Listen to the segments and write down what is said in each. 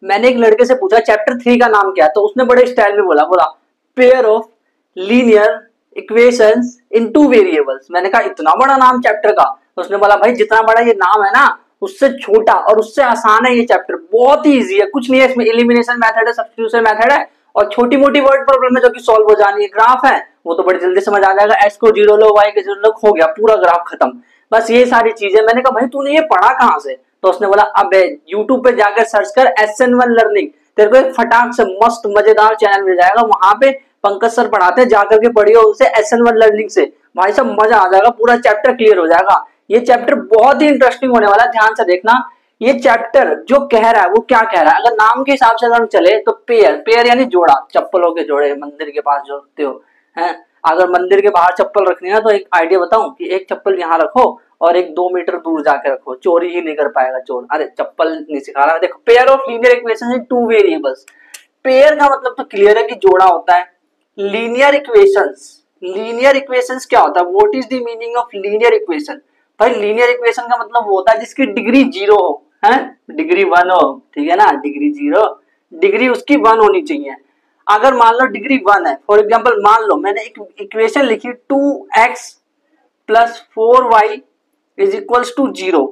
मैंने एक लड़के से पूछा चैप्टर 3 का नाम क्या है, तो उसने बड़े स्टाइल में बोला pair of linear equations in two variables. मैंने कहा इतना बड़ा नाम चैप्टर का? तो उसने बोला भाई जितना बड़ा ये नाम है ना उससे छोटा और उससे आसान है ये चैप्टर, बहुत ही इजी है, कुछ नहीं है इसमें, एलिमिनेशन मेथड है, सब्स्टिट्यूशन मेथड है और छोटी मोटी वर्ड प्रॉब्लम है जो कि सॉल्व हो जानी है। ग्राफ है वो तो बड़ी जल्दी समझ आ जाएगा, एक्स को 0 लो वाई को 0 लो, हो गया पूरा ग्राफ खत्म, बस ये सारी चीजें। मैंने कहा भाई तूने ये पढ़ा कहाँ से? तो उसने बोला अब यूट्यूब पे जाकर सर्च कर SN1 लर्निंग, तेरे को एक फटाक से मस्त मजेदार चैनल मिल जाएगा, वहां पे पंकज सर पढ़ाते हैं, जाकर के पढ़ियो उनसे SN1 लर्निंग से, भाई सब मजा आ जाएगा, पूरा चैप्टर क्लियर हो जाएगा। ये चैप्टर बहुत ही इंटरेस्टिंग होने वाला है, ध्यान से देखना। ये चैप्टर जो कह रहा है वो क्या कह रहा है, अगर नाम के हिसाब से अगर हम चले तो पेयर, पेयर यानी जोड़ा, चप्पलों के जोड़े मंदिर के पास जो रखते हो हैं। अगर मंदिर के बाहर चप्पल रखनी है तो एक आइडिया बताऊं कि एक चप्पल यहाँ रखो और एक 2 मीटर दूर जाके रखो, चोरी ही नहीं कर पाएगा चोर। अरे चप्पल नहीं सिखा रहा, देखो pair of linear equation in two variables. Pair का मतलब तो क्लियर है कि जोड़ा होता है। लीनियर इक्वेशंस, लीनियर इक्वेशंस क्या होता है? What is the meaning of linear equation? भाई लीनियर इक्वेशन का मतलब वो होता है जिसकी डिग्री 0 हो, है डिग्री 1 हो, ठीक है ना, डिग्री 0, डिग्री उसकी 1 होनी चाहिए। अगर मान लो डिग्री 1 है, फॉर एग्जांपल मान लो मैंने एक इक्वेशन लिखी 2x plus 4y is equals to 0,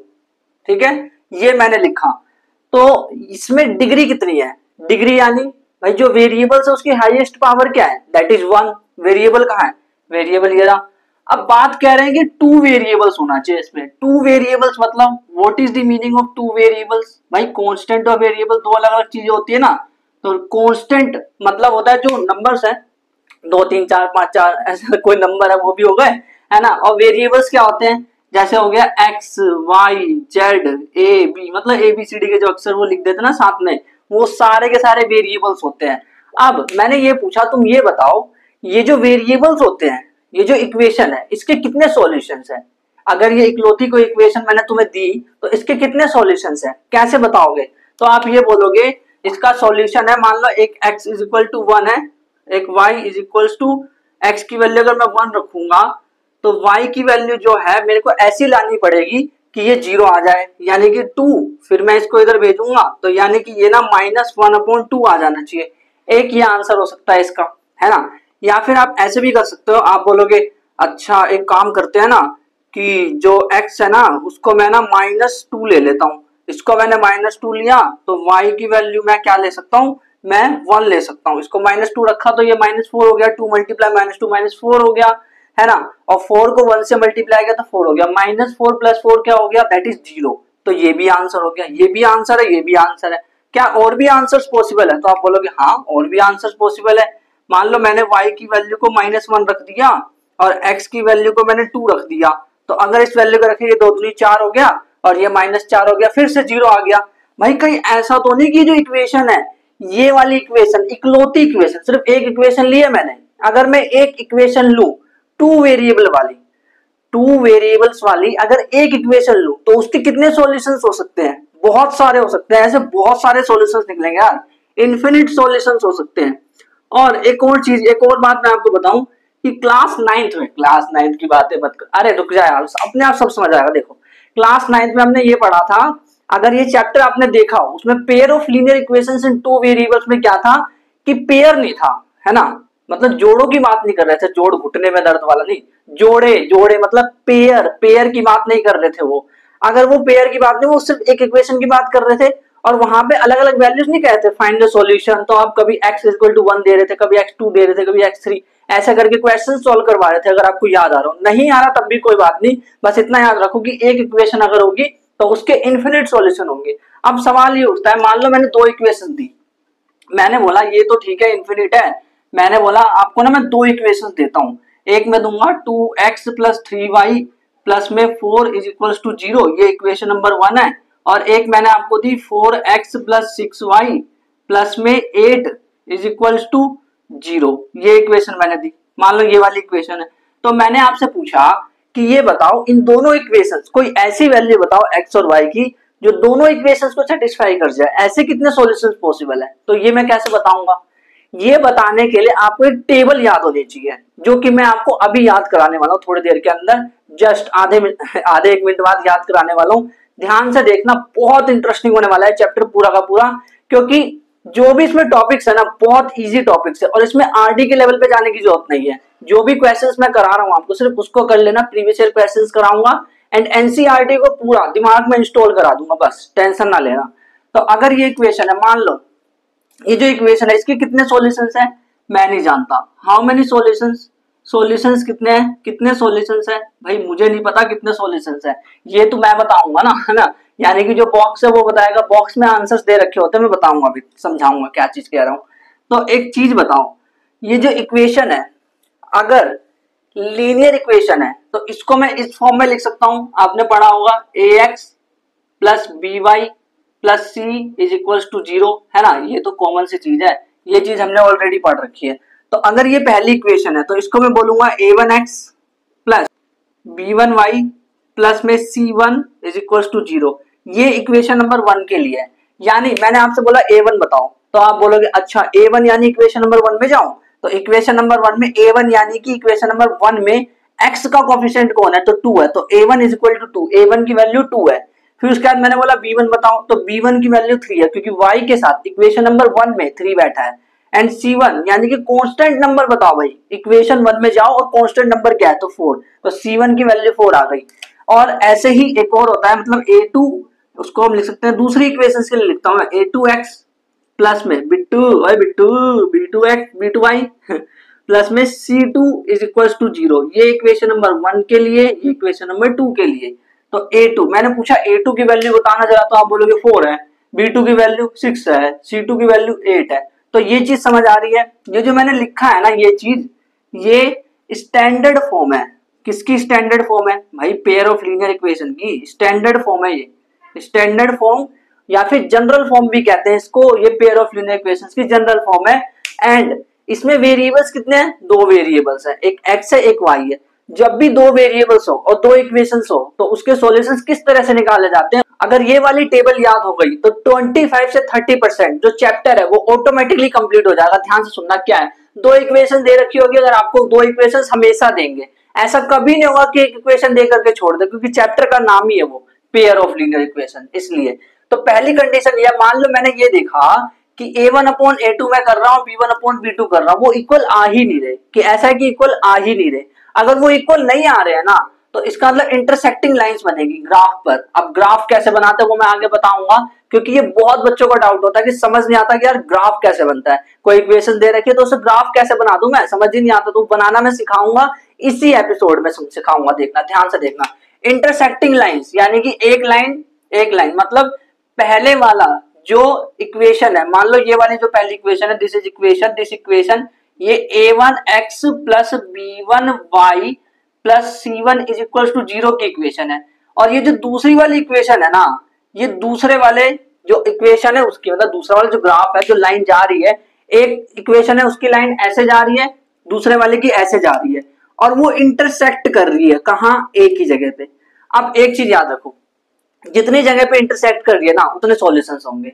ठीक है, ये मैंने लिखा, तो इसमें डिग्री कितनी है? डिग्री यानी भाई जो वेरिएबल्स है उसकी हाईएस्ट पावर क्या है? That is 1। वेरिएबल कहाँ है? वेरिएबल ये रहा। अब बात कह रहे हैं कि 2 वेरिएबल्स होना चाहिए इसमें। 2 वेरिएबल्स मतलब what is the meaning of 2 variables? भाई कांस्टेंट और वेरिएबल दो अलग अलग चीजें होती है ना। तो कांस्टेंट मतलब होता है जो नंबर्स है 2 3 4 5 4 ऐसा कोई नंबर है वो भी हो गए, है ना। और वेरिएबल्स क्या होते हैं? जैसे हो गया x y z a b, मतलब ABCD के जो अक्षर वो लिख देते ना साथ में, वो सारे के सारे वेरिएबल्स होते हैं। अब मैंने ये पूछा तुम ये बताओ ये जो वेरिएबल्स होते हैं, ये जो इक्वेशन है इसके कितने सॉल्यूशंस हैं? अगर ये इकलौती कोई इक्वेशन मैंने तुम्हें दी तो इसके कितने सॉल्यूशंस हैं, कैसे बताओगे? तो आप ये बोलोगे इसका सॉल्यूशन है, मान लो एक x इज इक्वल टू 1 है, एक y is equal to, x की वैल्यू अगर मैं 1 रखूंगा तो y की वैल्यू जो है मेरे को ऐसी लानी पड़ेगी कि ये 0 आ जाए, यानी कि 2, फिर मैं इसको इधर भेजूंगा तो यानी कि ये ना -1/2 आ जाना चाहिए। एक ये आंसर हो सकता है इसका, है ना। या फिर आप ऐसे भी कर सकते हो, आप बोलोगे अच्छा एक काम करते हैं ना कि जो x है ना उसको मैं ना -2 ले लेता हूँ, इसको मैंने -2 लिया तो y की वैल्यू मैं क्या ले सकता हूँ, मैं 1 ले सकता हूँ। इसको -2 रखा तो ये -4 हो गया, 2 मल्टीप्लाई -2 -4 हो गया, है ना। और 4 को 1 से मल्टीप्लाई किया तो 4 हो गया, -4 + 4 क्या हो गया, दैट इज 0। तो ये भी आंसर हो गया, ये भी आंसर है, ये भी आंसर है। क्या और भी आंसर्स पॉसिबल है? तो आप बोलोगे हाँ और भी आंसर्स पॉसिबल है। मान लो मैंने y की वैल्यू को -1 रख दिया और x की वैल्यू को मैंने 2 रख दिया, तो अगर इस वैल्यू को रखेंगे 2 दूनी 4 हो गया और ये -4 हो गया, फिर से 0 आ गया। भाई कहीं ऐसा तो नहीं कि जो इक्वेशन है ये वाली इक्वेशन इकलौती इक्वेशन, सिर्फ एक इक्वेशन ली है मैंने, अगर मैं एक इक्वेशन लूं 2 वेरिएबल वाली, 2 वेरिएबल्स वाली अगर एक इक्वेशन लूं तो उसके कितने सॉल्यूशंस हो सकते हैं? बहुत सारे हो सकते हैं, ऐसे बहुत सारे सॉल्यूशंस निकलेंगे यार, इनफिनिट सॉल्यूशंस हो सकते हैं। और एक और चीज, एक और बात मैं आपको बताऊं कि क्लास 9th में, क्लास 9th की बातें मत कर, अरे रुक जाए यार, अपने आप सब समझ आएगा। देखो क्लास 9th में हमने ये पढ़ा था, अगर ये चैप्टर आपने देखा हो उसमें pair of linear equations in 2 variables में क्या था कि पेयर नहीं था, है ना, मतलब जोड़ों की बात नहीं कर रहे थे, जोड़ घुटने में दर्द वाला नहीं, जोड़े जोड़े मतलब पेयर, पेयर की बात नहीं कर रहे थे वो। अगर वो पेयर की बात नहीं, वो सिर्फ एक इक्वेशन की बात कर रहे थे और वहां पे अलग अलग वैल्यूज नहीं कहते फाइंड द सॉल्यूशन, तो आप कभी x इक्वल टू 1 दे रहे थे, कभी x2 दे रहे थे, कभी x3, ऐसा करके क्वेश्चन सॉल्व करवा रहे थे। अगर आपको याद आ रहा हो, नहीं आ रहा तब भी कोई बात नहीं, बस इतना याद रखो कि एक इक्वेशन अगर होगी तो उसके इन्फिनिट सॉल्यूशन होंगे। अब सवाल ये उठता है, मान लो मैंने 2 इक्वेशन दी, मैंने बोला ये तो ठीक है इन्फिनिट है, मैंने बोला आपको ना मैं 2 इक्वेशन देता हूँ, एक मैं दूंगा 2x + 3y प्लस में 4 इज इक्वल टू 0, ये इक्वेशन नंबर 1 है, और एक मैंने आपको दी 4x + 6y प्लस में 8 इज इक्वल टू 0, ये इक्वेशन मैंने दी, मान लो ये वाली इक्वेशन है। तो मैंने आपसे पूछा कि ये बताओ इन दोनों इक्वेशंस कोई ऐसी वैल्यू बताओ x और y की जो दोनों इक्वेशंस को सेटिस्फाई कर जाए, ऐसे कितने सॉल्यूशंस पॉसिबल है? तो ये मैं कैसे बताऊंगा? ये बताने के लिए आपको एक टेबल याद होनी चाहिए, जो कि मैं आपको अभी याद कराने वाला हूँ थोड़ी देर के अंदर, जस्ट आधे 1 मिनट बाद याद कराने वाला हूँ। ध्यान से देखना, बहुत इंटरेस्टिंग होने वाला है चैप्टर पूरा का पूरा, क्योंकि जो भी इसमें टॉपिक्स है ना बहुत इजी टॉपिक्स है और इसमें आरडी के लेवल पे जाने की जरूरत नहीं है। जो भी क्वेश्चंस मैं करा रहा हूँ आपको सिर्फ उसको कर लेना, प्रीवियस ईयर क्वेश्चंस कराऊंगा एंड एनसीईआरटी को पूरा दिमाग में इंस्टॉल करा दूंगा, बस टेंशन ना लेना। तो अगर ये इक्वेशन है, मान लो ये जो इक्वेशन है इसके कितने सॉल्यूशंस है मैं नहीं जानता। हाउ मेनी सॉल्यूशंस, सॉल्यूशंस कितने हैं, कितने सॉल्यूशंस है भाई मुझे नहीं पता कितने सॉल्यूशंस है, ये तो मैं बताऊंगा ना, है ना। यानी कि जो बॉक्स है वो बताएगा, बॉक्स में आंसर्स दे रखे होते हैं, मैं बताऊंगा अभी, समझाऊंगा क्या चीज कह रहा हूँ। तो एक चीज बताओ, ये जो इक्वेशन है अगर लीनियर इक्वेशन है तो इसको मैं इस फॉर्म में लिख सकता हूं, आपने पढ़ा होगा ax plus b y plus c is equal to 0, है ना। ये तो कॉमन सी चीज है, ये चीज हमने ऑलरेडी पढ़ रखी है। तो अगर ये पहली इक्वेशन है तो इसको मैं बोलूंगा a1x प्लस b1y प्लस में c1 इज इक्वल टू 0। ये इक्वेशन नंबर 1 के लिए है। यानी मैंने आपसे बोला a1 बताओ, तो आप बोलोगे अच्छा a1 यानी इक्वेशन नंबर 1 में जाऊं, तो इक्वेशन नंबर 1 में a1 यानी कि इक्वेशन नंबर 1 में x का कोफिशिएंट कौन है, तो 2 है, तो a1 is equal to 2, a1 की वैल्यू 2 है। फिर उसके बाद मैंने बोला b1 बताओ, तो b1 की वैल्यू 3 है क्योंकि y के साथ इक्वेशन नंबर 1 में 3 बैठा है। एंड c1 यानी कि कांस्टेंट नंबर बताओ भाई, इक्वेशन 1 में जाओ और कांस्टेंट नंबर क्या है, तो 4, तो c1 की वैल्यू 4 आ गई। और ऐसे ही एक और होता है, मतलब a2, उसको हम लिख सकते हैं दूसरी इक्वेशन के लिए लिखता हूं मैं, a2x प्लस में b2y प्लस में c2 इज इक्वल टू 0। ये इक्वेशन नंबर 1 के लिए, ये इक्वेशन नंबर 2 के लिए। तो a2 मैंने पूछा a2 की वैल्यू बताना जरा, तो आप बोलोगे 4 है, b2 की वैल्यू 6 है, c2 की वैल्यू 8 है। तो ये चीज समझ आ रही है। ये जो मैंने लिखा है ना ये चीज, ये स्टैंडर्ड फॉर्म है। किसकी स्टैंडर्ड फॉर्म है भाई, पेयर ऑफ लीनियर इक्वेशन की स्टैंडर्ड फॉर्म है ये। स्टैंडर्ड फॉर्म या फिर जनरल फॉर्म भी कहते हैं इसको, ये पेयर ऑफ लीनियर इक्वेशंस की जनरल फॉर्म है। एंड इसमें वेरिएबल्स कितने हैं, 2 वेरिएबल्स हैं, एक x है एक y है। जब भी 2 वेरिएबल्स हो और 2 इक्वेशंस हो तो उसके सॉल्यूशंस किस तरह से निकाले जाते हैं, अगर ये वाली टेबल याद हो गई तो 25 से 30% जो चैप्टर है वो ऑटोमेटिकली कंप्लीट हो जाएगा। ध्यान से सुनना, क्या है, 2 इक्वेशन दे रखी होगी, अगर आपको 2 इक्वेशन हमेशा देंगे, ऐसा कभी नहीं होगा कि एक इक्वेशन दे करके छोड़ दे, क्योंकि चैप्टर का नाम ही है वो पेयर ऑफ लीनियर इक्वेशन, इसलिए। तो पहली कंडीशन ये, मान लो मैंने ये देखा कि a1 अपॉन a2 मैं कर रहा हूँ, b1 अपॉन b2 कर रहा हूँ, वो इक्वल आ ही नहीं रहे, कि ऐसा है कि इक्वल आ ही नहीं रहे। अगर वो इक्वल नहीं आ रहे हैं ना तो इसका मतलब इंटरसेक्टिंग लाइंस बनेगी ग्राफ पर। अब ग्राफ कैसे बनाते हैं वो मैं आगे बताऊंगा, क्योंकि ये बहुत बच्चों का डाउट होता है कि समझ नहीं आता कि यार ग्राफ कैसे बनता है, कोई इक्वेशन दे रखी है तो उसे ग्राफ कैसे बना दूं, मैं समझ ही नहीं आता। तो बनाना मैं सिखाऊंगा इसी एपिसोड में सिखाऊंगा, देखना ध्यान से देखना। इंटरसेक्टिंग लाइंस यानी कि एक लाइन मतलब पहले वाला जो इक्वेशन है, मान लो ये वाली जो पहली इक्वेशन है, दिस इक्वेशन ये a1x plus b1y plus c1 is equal to 0 की इक्वेशन है। और ये जो दूसरी वाली इक्वेशन है ना, ये दूसरे वाले जो इक्वेशन है उसकी, मतलब दूसरा वाला जो ग्राफ है, जो लाइन जा रही है, एक इक्वेशन है उसकी लाइन ऐसे जा रही है, दूसरे वाले की ऐसे जा रही है, और वो इंटरसेक्ट कर रही है कहाँ, एक ही जगह पे। अब एक चीज याद रखो, जितनी जगह पे इंटरसेक्ट कर रही है ना उतने सॉल्यूशंस होंगे।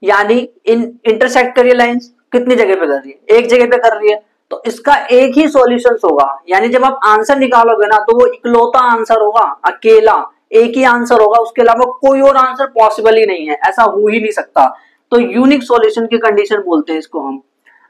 यानी इंटरसेक्ट कर रही है लाइंस, कितनी जगह पे कर रही है, एक जगह पे कर रही है, तो इसका एक ही सॉल्यूशंस होगा। यानी जब आप आंसर निकालोगे ना तो वो इकलौता आंसर होगा, अकेला एक ही आंसर होगा, उसके अलावा कोई और आंसर पॉसिबल ही नहीं है, ऐसा हो ही नहीं सकता। तो यूनिक सॉल्यूशन की कंडीशन बोलते हैं इसको हम।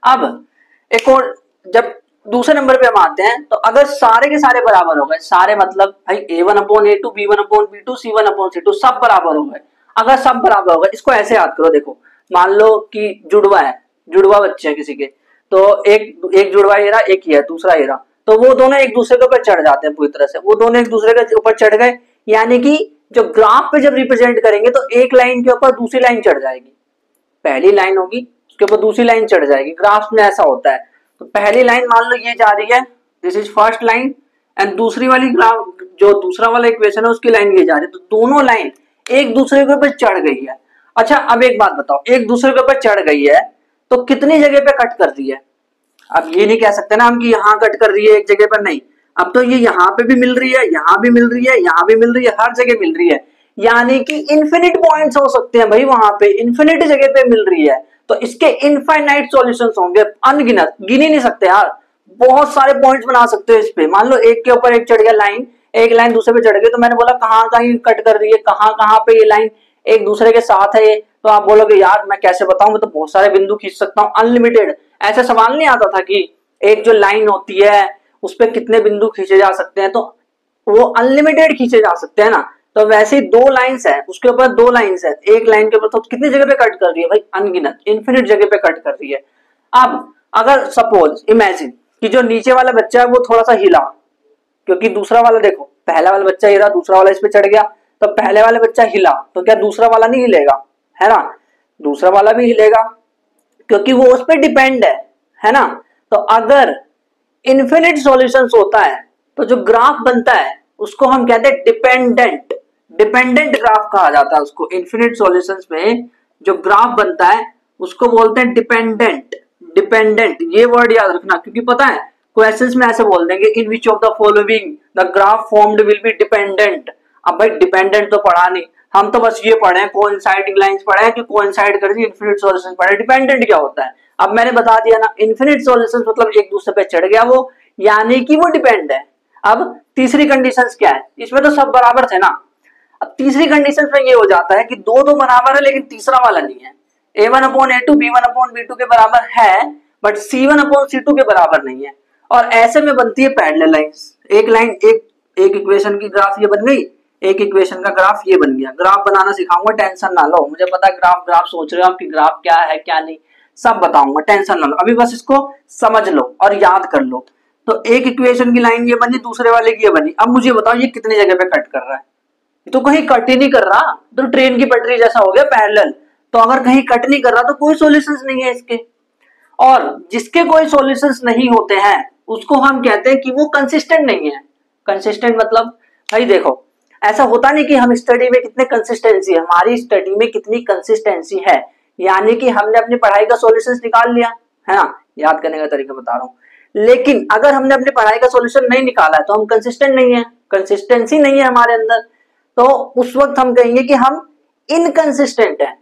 अब एक और, जब दूसरे नंबर पे हम आते हैं, तो अगर सारे के सारे बराबर हो गए, सारे मतलब भाई a1 upon a2, b1 upon b2, c1 upon c2 सब बराबर हो गए। अगर सब बराबर हो गए, इसको ऐसे याद करो, देखो मान लो कि जुड़वा है, जुड़वा बच्चे हैं किसी के, तो एक जुड़वा ये रहा, एक ही है, दूसरा ये रहा, तो वो दोनों एक दूसरे के ऊपर चढ़ जाते हैं पूरी तरह से, वो दोनों एक दूसरे के ऊपर चढ़ गए। यानी कि जो ग्राफ पे जब रिप्रेजेंट करेंगे तो एक लाइन के ऊपर दूसरी लाइन चढ़ जाएगी, पहली लाइन होगी उसके ऊपर दूसरी लाइन चढ़ जाएगी, ग्राफ में ऐसा होता है। तो पहली लाइन मान लो ये जा रही है, this is first line, and दूसरी वाली ग्राफ जो दूसरा वाला इक्वेशन है उसकी लाइन ये जा रही है, तो दोनों लाइन एक दूसरे के ऊपर चढ़ गई है। अच्छा अब एक बात बताओ, एक दूसरे के ऊपर चढ़ गई है तो कितनी जगह पे कट कर रही है। अब ये नहीं कह सकते ना हम कि यहाँ कट कर रही है एक जगह पर, नहीं, अब तो ये यहाँ पे भी मिल रही है, यहाँ भी मिल रही है, यहाँ भी मिल रही है, हर जगह मिल रही है। यानी कि इन्फिनिट पॉइंट्स हो सकते हैं भाई, वहां पे इन्फिनिट जगह पे मिल रही है, तो इसके इनफाइनाइट सॉल्यूशंस होंगे, अनगिनत, गिन ही नहीं सकते यार, बहुत सारे पॉइंट्स बना सकते हो इस पे। मान लो एक के ऊपर एक चढ़ गया लाइन, एक लाइन दूसरे पे चढ़ गई, तो मैंने बोला कहाँ कहीं कट कर रही है, कहाँ कहाँ पे ये लाइन एक दूसरे के साथ है, ये तो आप बोलोगे यार मैं कैसे बताऊं, मैं तो बहुत सारे बिंदु खींच सकता हूँ अनलिमिटेड। ऐसा सवाल नहीं आता था कि एक जो लाइन होती है उस पर कितने बिंदु खींचे जा सकते हैं, तो वो अनलिमिटेड खींचे जा सकते हैं ना। तो वैसे ही दो लाइंस है, उसके ऊपर दो लाइंस है, एक लाइन के ऊपर तो कितनी जगह पे कट कर रही है भाई, अनगिनत इन्फिनिट जगह पे कट कर रही है। अब अगर सपोज इमेजिन कि जो नीचे वाला बच्चा है वो थोड़ा सा हिला, क्योंकि दूसरा वाला देखो पहला वाला बच्चा हिला, दूसरा वाला इस पे चढ़ गया, तो पहले वाला बच्चा हिला तो क्या दूसरा वाला नहीं हिलेगा, है ना, दूसरा वाला भी हिलेगा क्योंकि वो उस पर डिपेंड है ना। तो अगर इन्फिनिट सॉल्यूशंस होता है तो जो ग्राफ बनता है उसको हम कहते हैं डिपेंडेंट, डिपेंडेंट ग्राफ कहा जाता है उसको। इन्फिनिट सॉल्यूशंस में जो ग्राफ बनता है उसको बोलते हैं डिपेंडेंट, डिपेंडेंट ये वर्ड याद रखना, क्योंकि पता है क्वेश्चंस में ऐसे बोल देंगे in which of the following the graph formed will be dependent. अब भाई डिपेंडेंट तो पढ़ा नहीं, हम तो बस ये पढ़े कोइंसाइडिंग लाइंस पढ़े हैं कि कोइंसाइड कर दी, इन्फिनिट सॉल्यूशंस पढ़े, डिपेंडेंट क्या होता है अब मैंने बता दिया ना। इन्फिनिट सॉल्यूशंस मतलब एक दूसरे पे चढ़ गया वो, यानी कि वो डिपेंड है। अब तीसरी कंडीशंस क्या है, इसमें तो सब बराबर थे ना। अब तीसरी कंडीशन में ये हो जाता है कि दो दो बराबर है लेकिन तीसरा वाला नहीं है, a1/a2 b1/b2 के बराबर है बट c1/c2 के बराबर नहीं है। और ऐसे में बनती है पैरेलल लाइंस, एक लाइन एक इक्वेशन की ग्राफ ये बन गई, एक इक्वेशन का ग्राफ ये बन गया। ग्राफ बनाना सिखाऊंगा, टेंशन ना लो, मुझे पता है ग्राफ ग्राफ सोच रहे हो आप कि ग्राफ क्या है क्या नहीं, सब बताऊंगा, टेंशन ना लो, अभी बस इसको समझ लो और याद कर लो। तो एक इक्वेशन की लाइन ये बनी, दूसरे वाले की ये बनी। अब मुझे बताओ ये कितनी जगह पे कट कर रहा है, तो कहीं कट ही नहीं कर रहा, तो ट्रेन की पटरी जैसा हो गया पैरेलल। तो अगर कहीं कट नहीं कर रहा तो कोई सॉल्यूशंस नहीं है इसके। और जिसके कोई सॉल्यूशंस नहीं होते हैं उसको हम कहते हैं कि वो कंसिस्टेंट नहीं है। कंसिस्टेंट मतलब भाई देखो ऐसा होता नहीं कि हम स्टडी में कितने कंसिस्टेंसी है, हमारी स्टडी में कितनी कंसिस्टेंसी है, यानी कि हमने अपनी पढ़ाई का सॉल्यूशंस निकाल लिया है ना, याद करने का तरीका बता रहा हूं। लेकिन अगर हमने अपनी पढ़ाई का सॉल्यूशन नहीं निकाला है तो हम कंसिस्टेंट नहीं है, कंसिस्टेंसी नहीं है हमारे अंदर, तो उस वक्त हम कहेंगे कि हम इनकंसिस्टेंट है।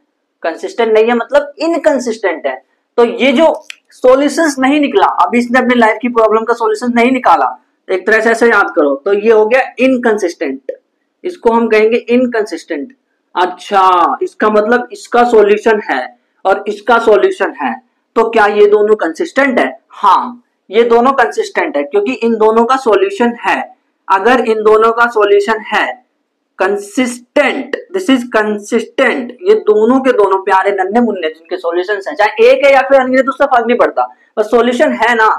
कंसिस्टेंट नहीं है मतलब इनकंसिस्टेंट है। तो ये जो सॉल्यूशंस नहीं निकला, अभी इसने अपनी लाइफ की प्रॉब्लम का सॉल्यूशन नहीं निकाला, तो एक तरह से ऐसे याद करो, तो ये हो गया इनकंसिस्टेंट, इसको हम कहेंगे इनकंसिस्टेंट। अच्छा इसका मतलब इसका सॉल्यूशन है और इसका सॉल्यूशन है, तो क्या ये दोनों कंसिस्टेंट है? हाँ ये दोनों कंसिस्टेंट है क्योंकि इन दोनों का सॉल्यूशन है। अगर इन दोनों का सॉल्यूशन है कंसिस्टेंट, दिस इज कंसिस्टेंट, ये दोनों के दोनों प्यारे नन्हे मुन्ने जिनके सॉल्यूशंस हैं, चाहे एक है या फिर अनगिनत, उससे फर्क नहीं पड़ता, बस सॉल्यूशन है ना,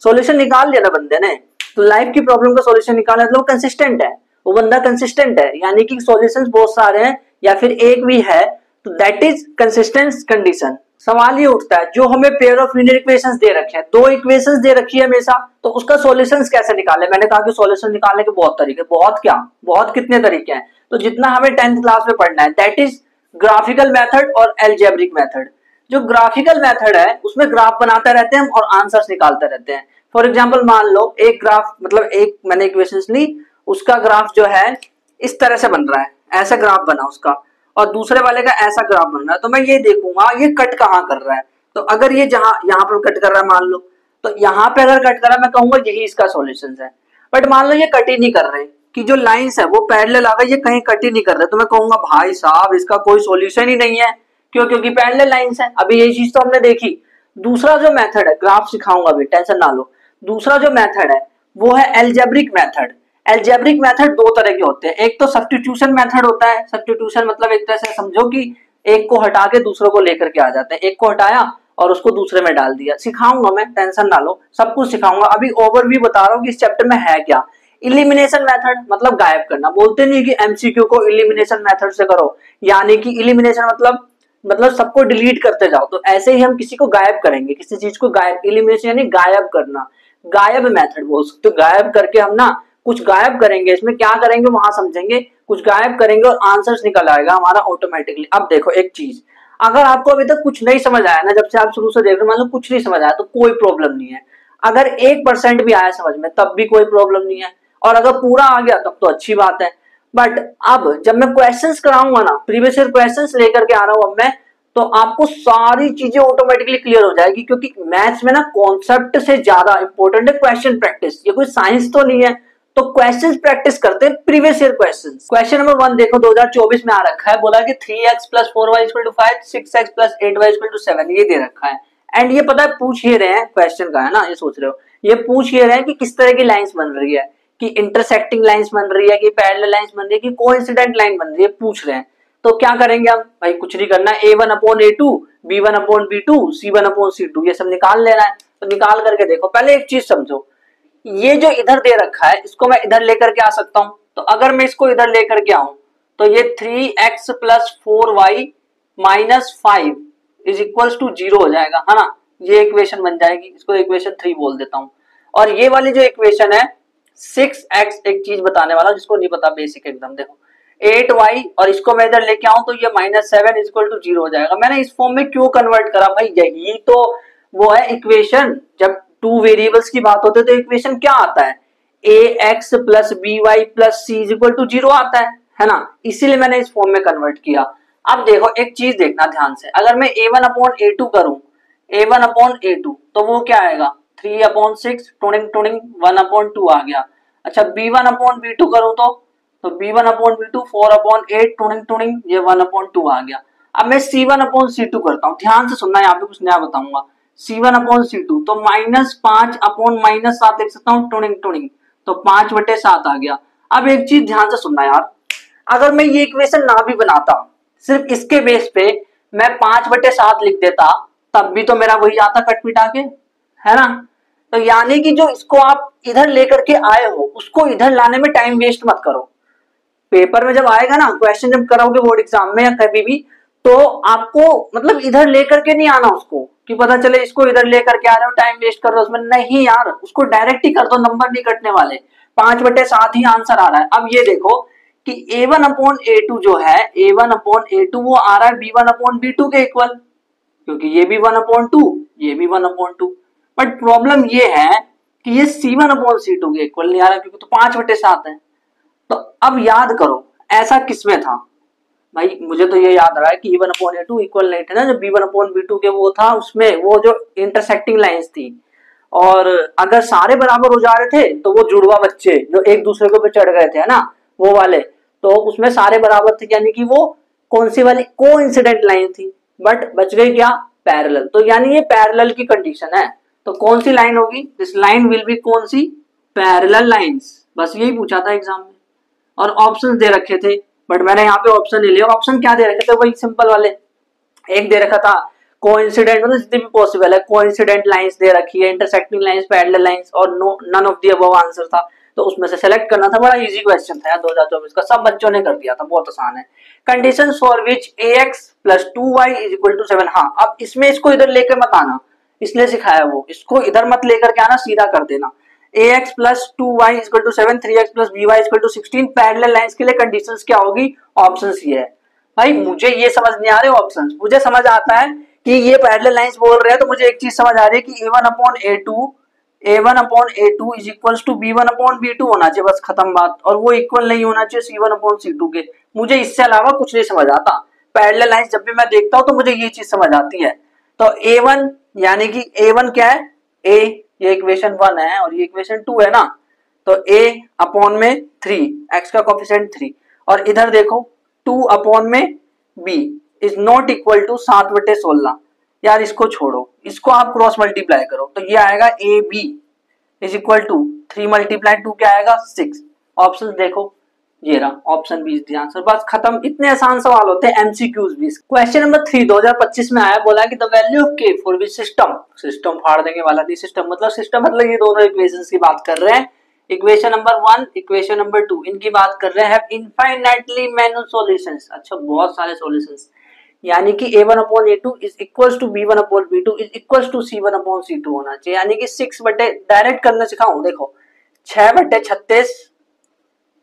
सॉल्यूशन निकाल लिया ना बंदे ने, तो लाइफ की प्रॉब्लम का सॉल्यूशन निकाला मतलब वो कंसिस्टेंट है, वो बंदा कंसिस्टेंट है, यानी कि सॉल्यूशंस बहुत सारे हैं या फिर एक भी है, तो दैट इज कंसिस्टेंस कंडीशन। सवाल ये उठता है जो हमें पेयर ऑफ लीनियर इक्वेशंस दे रखे हैं, दो इक्वेशंस दे रखी है हमेशा, तो उसका सॉल्यूशंस कैसे निकाले? मैंने कहा कि सॉल्यूशन निकालने के बहुत तरीके, बहुत क्या बहुत कितने तरीके हैं, तो जितना हमें 10th क्लास में पढ़ना है दैट इज ग्राफिकल मेथड और अलजेब्रिक मेथड। जो ग्राफिकल मेथड है उसमें ग्राफ बनाते रहते हैं हम और आंसर्स निकालते रहते हैं। फॉर एग्जाम्पल मान लो एक ग्राफ मतलब एक मैंने इक्वेशंस ली, उसका ग्राफ जो है इस तरह से बन रहा है, ऐसा ग्राफ बना उसका, और दूसरे वाले का ऐसा ग्राफ बन रहा है, तो मैं ये देखूंगा ये कट कहाँ कर रहा है। तो अगर ये जहां यहाँ पर कट कर रहा है मान लो, तो यहाँ पे अगर कट कर रहा है मैं कहूंगा यही इसका सॉल्यूशन है। बट मान लो ये कट ही नहीं कर रहे कि जो लाइंस है वो पैरेलल आ गई, ये कहीं कट ही नहीं कर रहे, तो मैं कहूंगा भाई साहब इसका कोई सॉल्यूशन ही नहीं है। क्यों? क्योंकि पैरेलल लाइंस है। अभी यही चीज तो हमने देखी। दूसरा जो मेथड है, ग्राफ सिखाऊंगा अभी, टेंशन ना लो। दूसरा जो मेथड है वो है अलजेब्रिक मेथड। अलजेब्रिक मेथड दो तरह के होते हैं, एक तो सब्स्टिट्यूशन मेथड होता है। सब्स्टिट्यूशन मतलब एक तरह से समझो कि एक को हटा के दूसरे को लेकर के आ जाते हैं, एक को हटाया और उसको दूसरे में डाल दिया। सिखाऊंगा मैं, टेंशन ना लो, सब कुछ सिखाऊंगा। अभी ओवरव्यू बता रहा हूँ कि इस चैप्टर में है क्या। इलिमिनेशन मेथड मतलब गायब करना, बोलते नहीं कि एमसीक्यू को इलिमिनेशन मेथड से करो, यानी कि इलिमिनेशन मतलब सबको डिलीट करते जाओ, तो ऐसे ही हम किसी को गायब करेंगे, किसी चीज को गायब, इलिमिनेशन यानी गायब करना, गायब मेथड बोल सकते हो। गायब करके हम ना कुछ गायब करेंगे, इसमें क्या करेंगे वहां समझेंगे, कुछ गायब करेंगे और आंसर्स निकल आएगा हमारा ऑटोमेटिकली। अब देखो एक चीज, अगर आपको अभी तक कुछ नहीं समझ आया ना, जब से आप शुरू से देख रहे हो, मान लो कुछ नहीं समझ आया तो कोई प्रॉब्लम नहीं है। अगर 1% भी आया समझ में तब भी कोई प्रॉब्लम नहीं है, और अगर पूरा आ गया तब तो अच्छी बात है। बट अब जब मैं क्वेश्चंस कराऊंगा ना, प्रीवियस ईयर क्वेश्चंस लेकर के आ रहा हूं अब मैं, तो आपको सारी चीजें ऑटोमेटिकली क्लियर हो जाएगी, क्योंकि मैथ्स में ना कॉन्सेप्ट से ज्यादा इंपॉर्टेंट है क्वेश्चन प्रैक्टिस। ये कोई साइंस तो नहीं है, तो क्वेश्चंस प्रैक्टिस करते हैं previous year questions. Question number 1 देखो 2024 में आ रखा है, बोला कि 3x + 4y = 5, 6x + 8y = 7, ये दे रखा है। एंड ये पता है पूछ ये रहे हैं, क्वेश्चन का है ना, ये सोच रहे हो, ये पूछ ये रहे हैं कि किस तरह की लाइंस बन रही है, कि इंटरसेक्टिंग लाइंस बन रही है, कि पैरेलल लाइंस बन रही है, कि कोइंसिडेंट लाइन बन रही है, पूछ रहे हैं। तो क्या करेंगे हम भाई, कुछ नहीं करना, a1/a2, b1/b2, c1/c2 ये सब निकाल लेना है। तो निकाल करके देखो, पहले एक चीज समझो, ये जो इधर दे रखा है इसको मैं इधर लेकर के आ सकता हूं। तो अगर मैं इसको इधर लेकर के आऊं तो ये 3x + 4y - 5 = 0 हो जाएगा, है ना, ये इक्वेशन बन जाएगी, इसको इक्वेशन 3 बोल देता हूं। और ये वाली जो इक्वेशन है 6x, एक चीज बताने वाला जिसको नहीं पता, बेसिक एकदम, देखो 8y और इसको मैं इधर लेके आऊं तो ये -7 = 0 हो जाएगा। मैंने इस फॉर्म में क्यों कन्वर्ट करा भाई, यही तो वो है इक्वेशन। जब टू वेरिएबल्स की बात होती है तो इक्वेशन क्या आता है, ax + by + c = 0 आता है ना, इसीलिए मैंने इस फॉर्म में कन्वर्ट किया। अब देखो एक चीज देखना ध्यान से, अगर मैं a1/a2 करूं, a1/a2 तो वो क्या आएगा, 3/6 टूनिंग टूनिंग 1/2 आ गया। अच्छा b1/b2 करूं तो b1/b2 4/8 टूनिंग टूनिंग ये 1/2 आ गया। अब मैं c1/c2 करता हूँ, ध्यान से सुनना, यहाँ पे कुछ नया बताऊंगा। c1/c2 तो -5/-7 लिख सकता हूँ, टूनिंग टूनिंग तो 5/7 आ गया। अब एक चीज ध्यान से सुनना यार, अगर मैं ये इक्वेशन ना भी बनाता, सिर्फ इसके बेस पे मैं 5/7 लिख देता, तब भी तो मेरा वही आता कट पिटा के, है ना। तो यानी कि जो इसको आप इधर लेकर के आए हो उसको इधर लाने में टाइम वेस्ट मत करो। पेपर में जब आएगा ना क्वेश्चन, जब कराओगे बोर्ड एग्जाम में या कभी भी, तो आपको मतलब इधर लेकर के नहीं आना उसको, कि पता चले इसको इधर लेकर के आ रहे हो, टाइम वेस्ट कर रहे हो उसमें, नहीं यार, उसको डायरेक्ट ही कर दो, नंबर नहीं कटने वाले, 5/7 ही आंसर आ रहा है। अब ये देखो कि a1/a2 जो है, a1/a2 वो आ रहा है b1/b2 के इक्वल, क्योंकि ये भी 1/2, ये भी 1/2। बट प्रॉब्लम ये है कि ये c1/c2 के इक्वल नहीं आ रहा, क्योंकि तो 5/7 है। तो अब याद करो ऐसा किसमें था भाई, मुझे तो ये याद रहा है कि a1/a2 इक्वल नहीं था ना, जो b1/b2 के वो था, उसमें वो जो इंटरसेक्टिंग लाइंस थी, और अगर सारे बराबर हो जा रहे थे तो वो जुड़वा बच्चे जो एक दूसरे के ऊपर चढ़ गए थे, है ना, वो वाले, तो उसमें सारे बराबर थे, यानी कि वो कौन सी वाली कोइंसिडेंट लाइन थी। बट बच गई क्या, पैरेलल। तो यानी ये पैरेलल की कंडीशन है, तो कौन सी लाइन होगी, दिस लाइन विल बी कौन सी, पैरेलल लाइंस। बस यही पूछा था एग्जाम में, और ऑप्शंस दे रखे थे, बट मैंने यहाँ पे ऑप्शन नहीं लिया। ऑप्शन क्या दे रखे थे, वही सिंपल वाले, एक दे रखा था कोइंसिडेंट, मतलब जितनी भी पॉसिबल है कोइंसिडेंट लाइंस दे रखी है, इंटरसेक्टिंग लाइंस, पैरेलल लाइंस, और no none of the above answer था। तो उसमें से सेलेक्ट करना था, बड़ा इजी क्वेश्चन था यार 2024 का, सब बच्चों ने कर दिया था, बहुत आसान है। Condition for which ax + 2y = 7। हाँ, अब इसमें इसको इधर लेकर मत आना, इसलिए सिखाया वो, इसको इधर मत लेकर के आना, सीधा कर देना। ax + 2y = 7, 3x + by = 16 parallel lines के लिए कंडीशंस क्या होगी, ऑप्शंस ये है। भाई मुझे ये समझ नहीं आ रहे ऑप्शंस, मुझे समझ आता है कि ये पैरेलल लाइंस बोल रहे हैं, तो मुझे एक चीज समझ आ रही है कि a1/a2 = b1/b2 होना चाहिए, बस खत्म बात, और वो इक्वल नहीं होना चाहिए c1/c2 के। मुझे इससे अलावा कुछ नहीं समझ आता। पैरेलल लाइंस जब भी मैं देखता हूं तो मुझे ये चीज समझ आती है। तो a1 यानी कि a1 क्या है, a, ये इक्वेशन 1 है और ये इक्वेशन 2 है ना, तो a/3, x का कोफिशिएंट 3, और इधर देखो 2/b is not equal to 7/16। यार इसको छोड़ो, इसको आप क्रॉस मल्टीप्लाई करो, तो ये आएगा ab इज इक्वल टू 3 × 2 क्या आएगा 6। ऑप्शन देखो, ये रहा option B is the answer, बस खत्म। इतने आसान सवाल होते हैं एमसीक्यूज भी। क्वेश्चन नंबर 3 2025 में आया, बोला कि the value of k for which system फाड़ देंगे वाला नहीं, सिस्टम मतलब ये दोनों इक्वेशंस की बात कर रहे हैं। इक्वेशन नंबर 1, इक्वेशन नंबर 2, इनकी बात कर रहे हैं, इनफाइनाइटली मैनी सॉल्यूशंस, अच्छा बहुत सारे सॉल्यूशंस, यानी कि a1/a2 is equals to b1/b2 is equals to c1/c2 होना चाहिए, यानी कि 6 बटे, डायरेक्ट करना सिखाऊं, देखो 6/36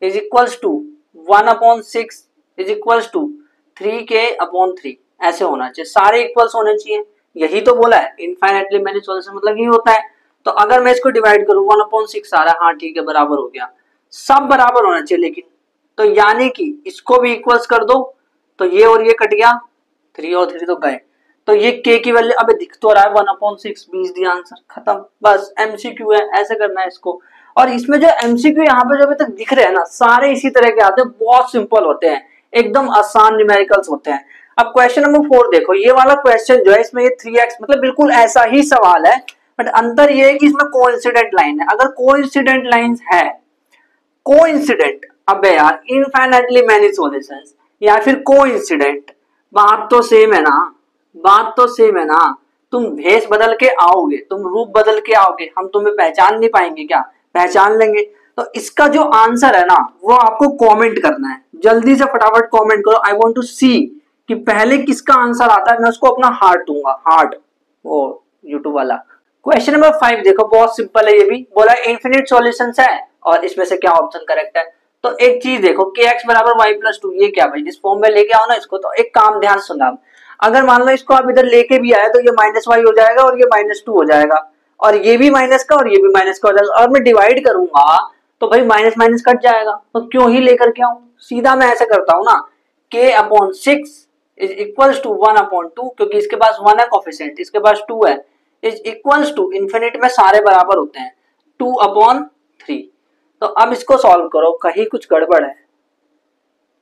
is equals to 1/6 is equals to 3k/3, ऐसे होना चाहिए, सारे इक्वल्स होने चाहिए, यही तो बोला है इनफाइनाइटली मैनी सॉल्यूशन, मतलब ये होता है। तो अगर मैं इसको डिवाइड करूं 1/6 आ रहा है, हाँ ठीक है बराबर हो गया, सब बराबर होना चाहिए लेकिन, तो यानी कि इसको भी इक्वल्स कर दो, तो ये और ये कट गया, 3 और 3 तो गए, तो ये k की वैल्यू अबे दिख तो रहा है 1/6, 20 दी आंसर, खत्म, बस एमसीक्यू है, ऐसे करना है इसको। और इसमें जो एमसीक्यू यहाँ पे जो अभी तक दिख रहे हैं ना, सारे इसी तरह के आते हैं, बहुत सिंपल होते हैं, एकदम आसान न्यूमेरिकल्स होते हैं। अब क्वेश्चन नंबर 4 देखो, ये वाला क्वेश्चन जो है इसमें ये 3x मतलब बिल्कुल ऐसा ही सवाल है, बट अंतर ये है कि इसमें कोइंसिडेंट लाइन है। अगर कोइंसिडेंट लाइंस है, कोइंसिडेंट, अबे यार इनफाइनाइटली मैनी सॉल्यूशंस या फिर कोइंसिडेंट, बात तो सेम है ना, बात तो सेम है ना। तुम भेष बदल के आओगे, तुम रूप बदल के आओगे, हम तुम्हें पहचान नहीं पाएंगे क्या? पहचान लेंगे। तो इसका जो आंसर है ना वो आपको कमेंट करना है, जल्दी से फटाफट कमेंट करो। आई वांट टू सी कि पहले किसका आंसर आता है, मैं उसको अपना हार्ट दूंगा, हार्ट, वो यूट्यूब वाला। क्वेश्चन नंबर 5 देखो, बहुत सिंपल है ये भी, बोला इन्फिनिट सॉल्यूशंस है और इसमें से क्या ऑप्शन करेक्ट है। तो एक चीज देखो, kx बराबर y प्लस 2, ये क्या भाई, इस फॉर्म में लेके आओ ना इसको। तो एक काम ध्यान सुनना, अगर मान लो इसको आप इधर लेके भी आए तो ये माइनस वाई हो जाएगा और ये -2 हो जाएगा, और ये भी माइनस का और ये भी माइनस का हो जाएगा, और मैं डिवाइड करूंगा तो भाई माइनस माइनस कट जाएगा, तो क्यों ही लेकर के आऊं, सीधा मैं ऐसे करता हूं ना, k/6 इज इक्वल्स टू 1/2, क्योंकि इसके पास 1 है कोफिशिएंट, इसके पास 2 है, इज इक्वल्स टू, इन्फिनिट में सारे बराबर होते हैं, 2/3। तो अब इसको सॉल्व करो, कहीं कुछ गड़बड़ है।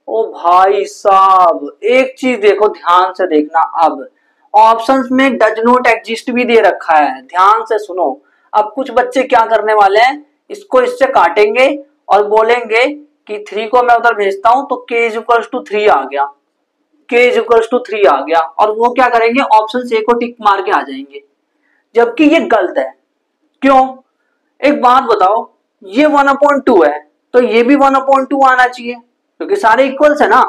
ओ भाई साहब, एक चीज देखो, ध्यान से देखना, अब ऑप्शंस में डज नॉट एग्जिस्ट भी दे रखा है, ध्यान से सुनो। अब कुछ बच्चे क्या करने वाले हैं, इसको इससे काटेंगे और बोलेंगे कि 3 को मैं उधर भेजता हूं तो k = 3 आ गया, k = 3 आ गया, और वो क्या करेंगे, ऑप्शन ए को टिक मार के आ जाएंगे, जबकि ये गलत है। क्यों? एक बात बताओ, ये 1/2 है तो ये भी 1/2 आना चाहिए, क्योंकि सारे इक्वल्स है ना।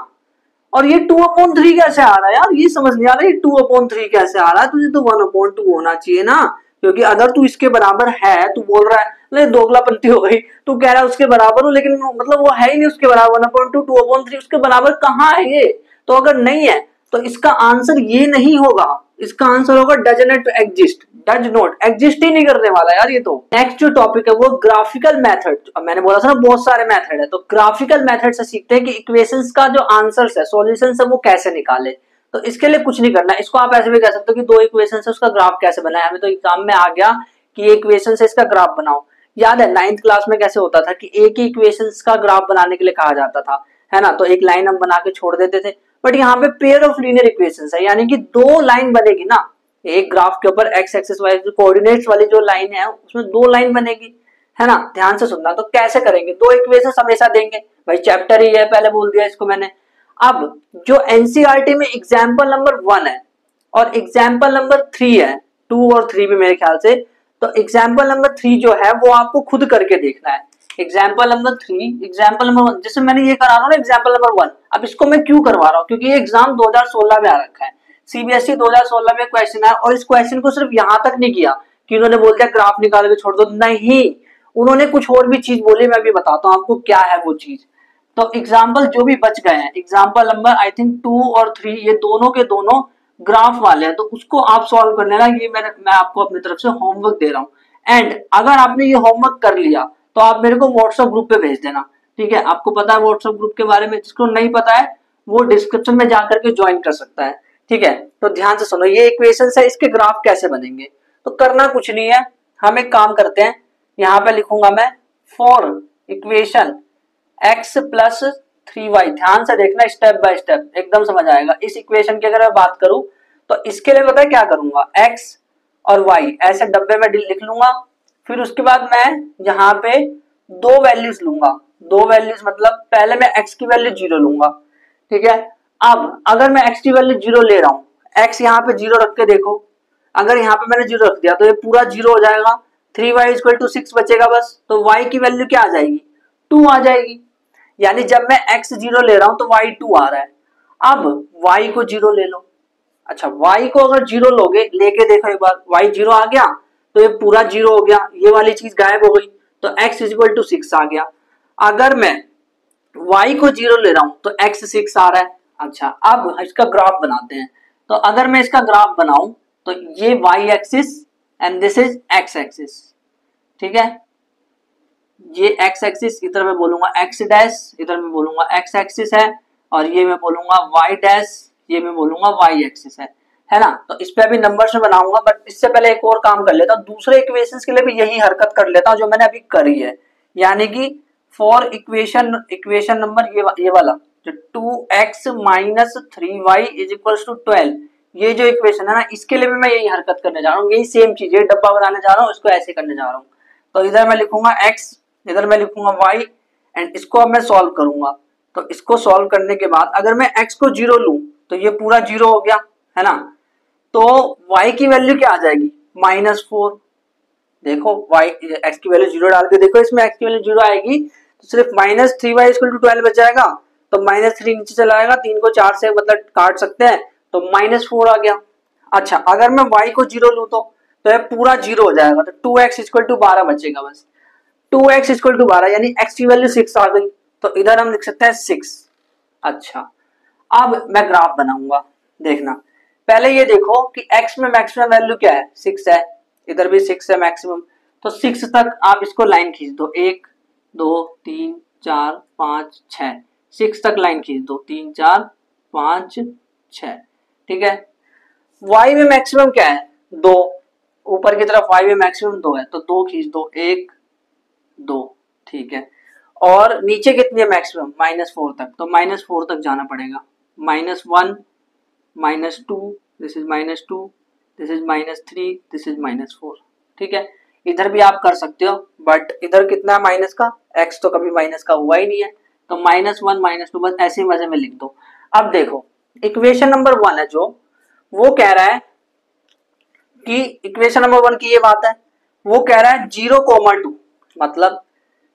और ये 2/3 कैसे आ रहा है यार, ये समझ नहीं आ रहा, ये 2/3 कैसे आ रहा है, तुझे तो 1/2 होना चाहिए ना, क्योंकि अगर तू इसके बराबर है, तू बोल रहा है, ले दोगलापंती हो गई, तू कह रहा है उसके बराबर हो, लेकिन मतलब वो है ही नहीं उसके बराबर, 1/2 2/3 उसके बराबर कहाँ है ये? तो अगर नहीं है तो इसका आंसर ये नहीं होगा, इसका आंसर होगा does not exist, does not exist ही नहीं करने वाला यार ये तो। नेक्स्ट जो टॉपिक है वो ग्राफिकल मेथड, मैंने बोला था ना बहुत सारे मेथड है, तो ग्राफिकल मेथड से सीखते हैं कि इक्वेशंस का जो आंसर है, सॉल्यूशन है, वो कैसे निकाले। तो इसके लिए कुछ नहीं करना, इसको आप ऐसे भी कह सकते हो कि 2 इक्वेशन है उसका ग्राफ कैसे बनाए, हमें तो एग्जाम में आ गया कि इक्वेशन से इसका ग्राफ बनाओ। याद है 9th क्लास में कैसे होता था कि एक ही इक्वेशन का ग्राफ बनाने के लिए कहा जाता था, है ना, तो एक लाइन हम बना के छोड़ देते थे। बट यहाँ पे पेयर ऑफ लीनियर इक्वेशंस है, यानी कि 2 लाइन बनेगी ना, एक ग्राफ के ऊपर x axis y axis coordinates वाली जो लाइन है उसमें 2 लाइन बनेगी, है ना। ध्यान से सुनना, तो कैसे करेंगे, 2 इक्वेशंस हमेशा देंगे भाई, चैप्टर ही है, पहले बोल दिया इसको मैंने। अब जो एनसीईआरटी में एग्जाम्पल नंबर 1 है और एग्जाम्पल नंबर 3 है, 2 और 3 भी मेरे ख्याल से, तो एग्जाम्पल नंबर 3 जो है वो आपको खुद करके देखना है। एग्जाम्पल नंबर 3, एग्जाम्पल नंबर 1, जैसे मैंने ये करा रहा हूँ ना एग्जाम्पल नंबर 1, अब इसको मैं क्यों करवा रहा हूँ, क्योंकि ये एग्जाम 2016 में आ रखा है, सीबीएसई 2016 में क्वेश्चन है, और इस क्वेश्चन को सिर्फ यहां तक नहीं किया कि उन्होंने बोल दिया ग्राफ निकाल के छोड़ दो, नहीं, उन्होंने कुछ और भी चीज बोली, मैं भी बताता हूँ आपको क्या है वो चीज। तो एग्जाम्पल जो भी बच गए हैं, एग्जाम्पल नंबर आई थिंक 2 और 3, ये दोनों के दोनों ग्राफ वाले हैं, तो उसको आप सॉल्व कर लेना, ये मैं आपको अपनी तरफ से होमवर्क दे रहा हूँ। एंड अगर आपने ये होमवर्क कर लिया तो आप मेरे को व्हाट्सएप ग्रुप पे भेज देना, ठीक है। आपको पता है व्हाट्सएप ग्रुप के बारे में, जिसको नहीं पता है वो डिस्क्रिप्शन में जाकर के ज्वाइन कर सकता है, ठीक है। तो ध्यान से सुनो, ये इक्वेशंस है, इसके ग्राफ कैसे बनेंगे। तो करना कुछ नहीं है, हम एक काम करते हैं, यहाँ पे लिखूंगा मैं फॉर इक्वेशन x + 3y, ध्यान से देखना, स्टेप बाय स्टेप एकदम समझ आएगा। इस इक्वेशन की अगर मैं बात करूं तो इसके लिए पता है क्या करूंगा, x और y ऐसे डब्बे में लिख लूंगा, फिर उसके बाद मैं यहाँ पे 2 वैल्यूज लूंगा, 2 वैल्यूज मतलब पहले मैं x की वैल्यू 0 लूंगा, ठीक है। अब अगर मैं x की वैल्यू 0 ले रहा हूँ, x यहाँ पे 0 रख के देखो, अगर यहाँ पे मैंने 0 रख दिया तो ये पूरा 0 हो जाएगा, 3y = 6 बचेगा बस, तो y की वैल्यू क्या आ जाएगी, 2 आ जाएगी। यानी जब मैं x 0 ले रहा हूं तो y 2 आ रहा है। अब y को 0 ले लो, अच्छा y को अगर 0 लोगे, लेके देखो एक बार, y 0 आ गया तो ये पूरा 0 हो गया, ये वाली चीज गायब हो गई, तो x = 6 आ गया। अगर मैं y को 0 ले रहा हूं तो x 6 आ रहा है। अच्छा, अब इसका ग्राफ बनाते हैं, तो अगर मैं इसका ग्राफ बनाऊं तो ये y axis and this is x axis, ठीक है। ये x एक्सिस, इधर मैं बोलूंगा x डैश, इधर मैं बोलूंगा x एक्सिस है, और ये मैं बोलूंगा y डैश, ये मैं बोलूंगा y एक्सिस है ना। तो इस पे अभी नंबर्स में बनाऊंगा, बट इससे पहले एक और काम कर लेता हूं, दूसरे इक्वेशंस के लिए भी यही हरकत कर लेता हूं जो मैंने अभी करी है। यानी कि फॉर इक्वेशन नंबर ये वाला जो 2x minus 3y is equal to 12, ये जो इक्वेशन है ना, इसके लिए भी मैं यही हरकत करने जा रहा हूँ, यही सेम चीज है, डब्बा बनाने जा रहा हूँ, इसको ऐसे करने जा रहा हूँ। तो इधर मैं लिखूंगा x, इधर मैं लिखूंगा y, एंड इसको अब मैं सॉल्व करूंगा। तो इसको सॉल्व करने के बाद अगर मैं x को 0 लूं तो ये पूरा 0 हो गया, है ना। तो y की वैल्यू क्या आ जाएगी, -4। देखो y x की वैल्यू 0 डाल के देखो, इसमें x की वैल्यू 0 आएगी तो सिर्फ -3y = 12 बच जाएगा। तो -3 नीचे चला आएगा, 3 को 4 से मतलब काट सकते हैं, तो -4 आ गया। अच्छा अगर मैं y को 0 लूं तो ये पूरा 0 हो जाएगा, तो 2x = 12 बचेगा बस। 2x = 12 यानी x की वैल्यू 6 आ गई, तो इधर हम लिख सकते हैं 6। अच्छा अब मैं ग्राफ बनाऊंगा, देखना पहले ये देखो कि x में मैक्सिमम वैल्यू क्या है, 6 है, इधर भी 6 है मैक्सिमम। तो 6 तक आप इसको लाइन खींच दो, 1 2 3 4 5 6, 6 तक लाइन खींच दो, 3 4 5 6, ठीक है। y में मैक्सिमम क्या है, 2, ऊपर की तरफ y में मैक्सिमम 2 है, तो 2 खींच दो, 1 2, ठीक है। और नीचे कितनी है मैक्सिमम, -4 तक, तो -4 तक जाना पड़ेगा, -1 -2, this is -2, this is -3, this is -4, ठीक है। इधर भी आप कर सकते हो, बट इधर कितना है माइनस का, x तो कभी माइनस का हुआ ही नहीं है, तो -1 -2 बस ऐसे मजे में लिख दो। अब देखो इक्वेशन नंबर 1 है जो, वो कह रहा है कि इक्वेशन नंबर 1 की ये बात है, वो कह रहा है 0,2, मतलब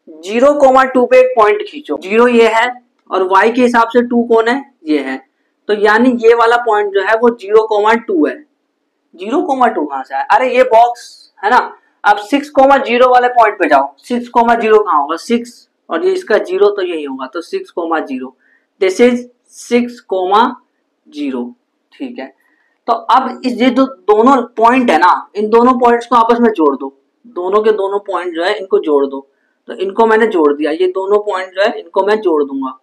0,2 पे एक पॉइंट खींचो, 0 ये है और y के हिसाब से 2 कौन है, ये है, तो यानी ये वाला पॉइंट जो है वो 0,2 है। 0,2 कहां से आया, अरे ये बॉक्स है ना। अब 6,0 वाले पॉइंट पे जाओ, 6,0 कहां होगा, 6 और ये इसका 0 तो यही होगा, तो 6,0, दिस इज 6,0, ठीक है। तो अब इस ये जो दोनों पॉइंट है ना, इन दोनों पॉइंट्स को आपस में जोड़ दो, दोनों के दोनों पॉइंट जो है इनको जोड़ दो, तो इनको मैंने जोड़ दिया, ये दोनों पॉइंट जो है इनको मैं जोड़ दूंगा।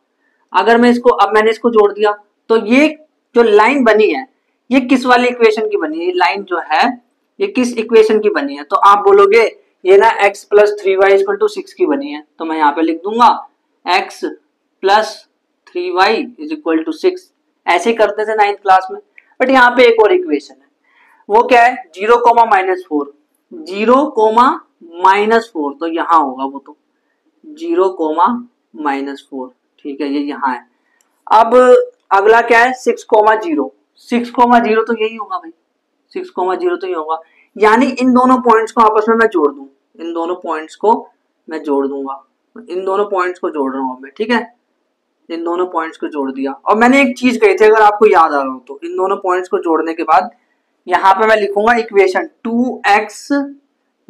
अगर मैं इसको, अब मैंने इसको जोड़ दिया, तो ये जो लाइन बनी है ये किस वाली इक्वेशन की बनी है, ये लाइन जो है ये किस इक्वेशन की बनी है, तो आप बोलोगे ये ना x + 3y = 6 की बनी है, तो मैं यहाँ पे लिख दूंगा x + 3y = 6, ऐसे करते थे 9th क्लास में। बट यहाँ पे एक और इक्वेशन है, वो क्या है, 0, -4, 0, -4, तो यहाँ होगा वो, तो 0, -4, ठीक है, ये यहाँ है। अब अगला क्या है, 6,0, 6,0 तो यही होगा भाई, 6,0 तो यही होगा, यानी इन दोनों पॉइंट्स को आपस में मैं जोड़ दूं, इन दोनों पॉइंट्स को मैं जोड़ दूंगा, इन दोनों पॉइंट्स को जोड़ रहा हूं मैं, ठीक है, इन दोनों पॉइंट्स को जोड़ दिया। और मैंने एक चीज कही थी, अगर आपको याद आ रहा हो तो, इन दोनों पॉइंट्स को जोड़ने के बाद यहाँ पे मैं लिखूंगा इक्वेशन 2x -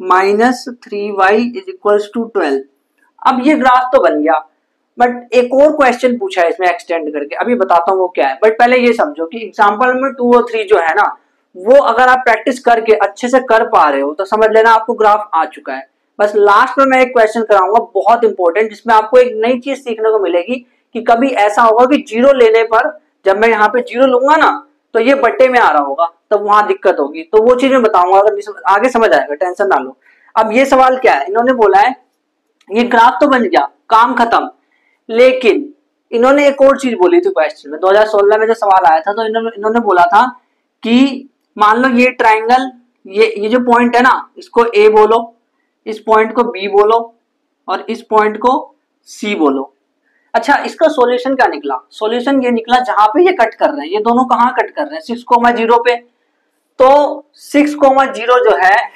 3y = 12। अब ये ग्राफ तो बन गया, बट एक और क्वेश्चन पूछा है इसमें एक्सटेंड करके, अभी बताता हूँ वो क्या है। बट पहले ये समझो कि एग्जांपल में 2 और 3 जो है ना, वो अगर आप प्रैक्टिस करके अच्छे से कर पा रहे हो तो समझ लेना आपको ग्राफ आ चुका है। बस लास्ट में मैं एक क्वेश्चन कराऊंगा बहुत इंपॉर्टेंट, जिसमें आपको एक नई चीज सीखने को मिलेगी कि कभी ऐसा होगा कि 0 लेने पर, जब मैं यहाँ पे 0 लूंगा ना, तो ये बट्टे में आ रहा होगा, तब वहां दिक्कत होगी, तो वो चीज मैं बताऊंगा, अगर आगे समझ आएगा, टेंशन ना लो। अब ये सवाल क्या है, इन्होंने बोला है ये ग्राफ तो बन गया, काम खत्म, लेकिन इन्होंने एक और चीज बोली थी क्वेश्चन में, 2016 में जो सवाल आया था, तो इन्होंने बोला था कि मान लो ये ट्राइंगल, ये जो पॉइंट है ना, इसको ए बोलो, इस पॉइंट को बी बोलो और इस पॉइंट को सी बोलो। अच्छा इसका सॉल्यूशन क्या निकला, सॉल्यूशन ये निकला जहां पे ये कट कर रहे हैं, ये दोनों कहां कट कर रहे हैं, 6,0 पे, तो 6,0 जो है,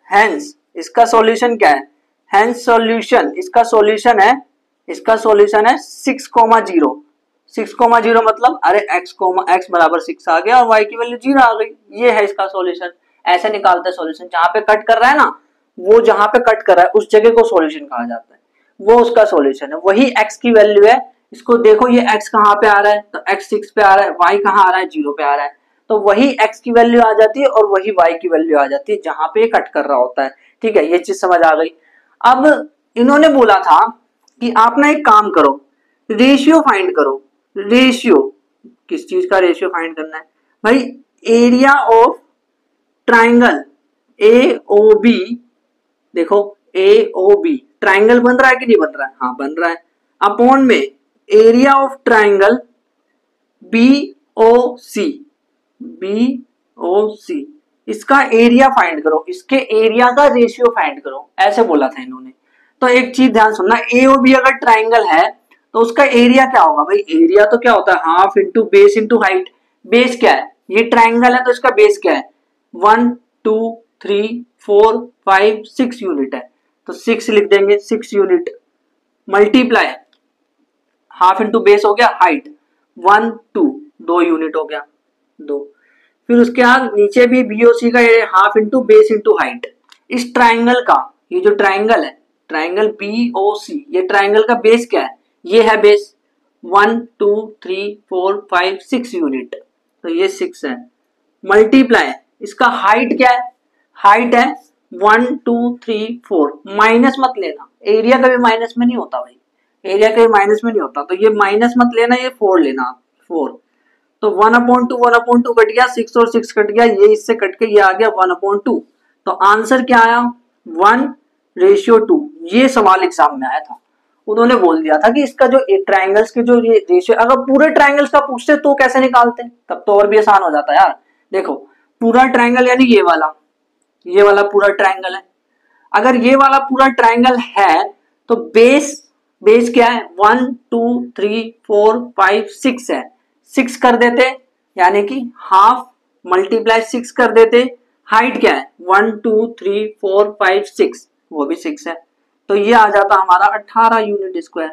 हेंस इसका सॉल्यूशन क्या है, हेंस सॉल्यूशन, इसका सॉल्यूशन है 6,0, 6,0 मतलब अरे x = 6 आ गया और y की वैल्यू 0 आ गई, ये है इसका सॉल्यूशन। ऐसे निकालते हैं सॉल्यूशन, जहां पे कट कर रहा है ना, वो जहां पे कट कर रहा है उस जगह को सॉल्यूशन कहा जाता है, वो उसका सॉल्यूशन है, वही x की वैल्यू है। इसको देखो ये x कहां पे आ रहा है, तो x 6 पे आ रहा है, y कहां आ रहा है, 0 पे आ रहा है, तो वही x की वैल्यू आ जाती है और वही y की वैल्यू आ जाती है जहां पे कट कर रहा होता है, ठीक है, ये चीज समझ आ गई। अब इन्होंने बोला था कि आप ना एक काम करो, रेशियो फाइंड करो, रेशियो किस चीज का रेशियो फाइंड करना है भाई, एरिया ऑफ ट्राइंगल AOB, देखो AOB ट्राइंगल बन रहा है कि नहीं बन रहा है? हाँ बन रहा है। अपॉन में area of triangle BOC, BOC इसका एरिया फाइंड करो, इसके एरिया का रेशियो फाइंड करो, ऐसे बोला था इन्होंने। तो एक चीज ध्यान सुनना, AOB अगर ट्राइंगल है तो उसका एरिया क्या होगा भाई? एरिया तो क्या होता है? Half into base into height. Base क्या है? ये ट्राइंगल है तो इसका बेस क्या है? 1 2 3 4 5 6 यूनिट है, तो 6 लिख देंगे, 6 unit multiply half into base हो गया हाइट 1 2 2 यूनिट हो गया 2। फिर उसके बाद नीचे भी BOC का ये half into base into height. इस ट्राइंगल का, ये जो ट्राइंगल है ट्राइंगल BOC, ये ट्राइंगल का बेस क्या है? ये है बेस 1 2 3 4 5 6 यूनिट, तो ये 6 है मल्टीप्लाई इसका हाइट क्या है? हाइट है 1 2 3 4, माइनस मत लेना, एरिया कभी माइनस में नहीं होता भाई, एरिया कभी माइनस में नहीं होता, तो ये माइनस मत लेना, ये 4 लेना 4। तो 1/2 कट गया, 6 और 6 कट गया, ये इससे कट के ये आ गया 1/2। तो आंसर क्या आया? 1:2। ये सवाल एग्जाम में आया था, उन्होंने बोल दिया था कि इसका जो ट्राइंगल्स के जो ये रेशियो, अगर पूरे ट्राइंगल्स का पूछते तो कैसे निकालते, तब तो और भी आसान हो जाता यार। देखो पूरा ट्राइंगल यानी ये वाला पूरा ट्राइंगल है, अगर ये वाला पूरा ट्राइंगल है तो बेस क्या है? 1 2 3 4 5 6 है, 6 कर देते यानी कि हाफ मल्टीप्लाई 6 कर देते। हाइट क्या है? 1 2 3 4 5 6, वो भी 6 है, तो ये आ जाता हमारा 18 unit square,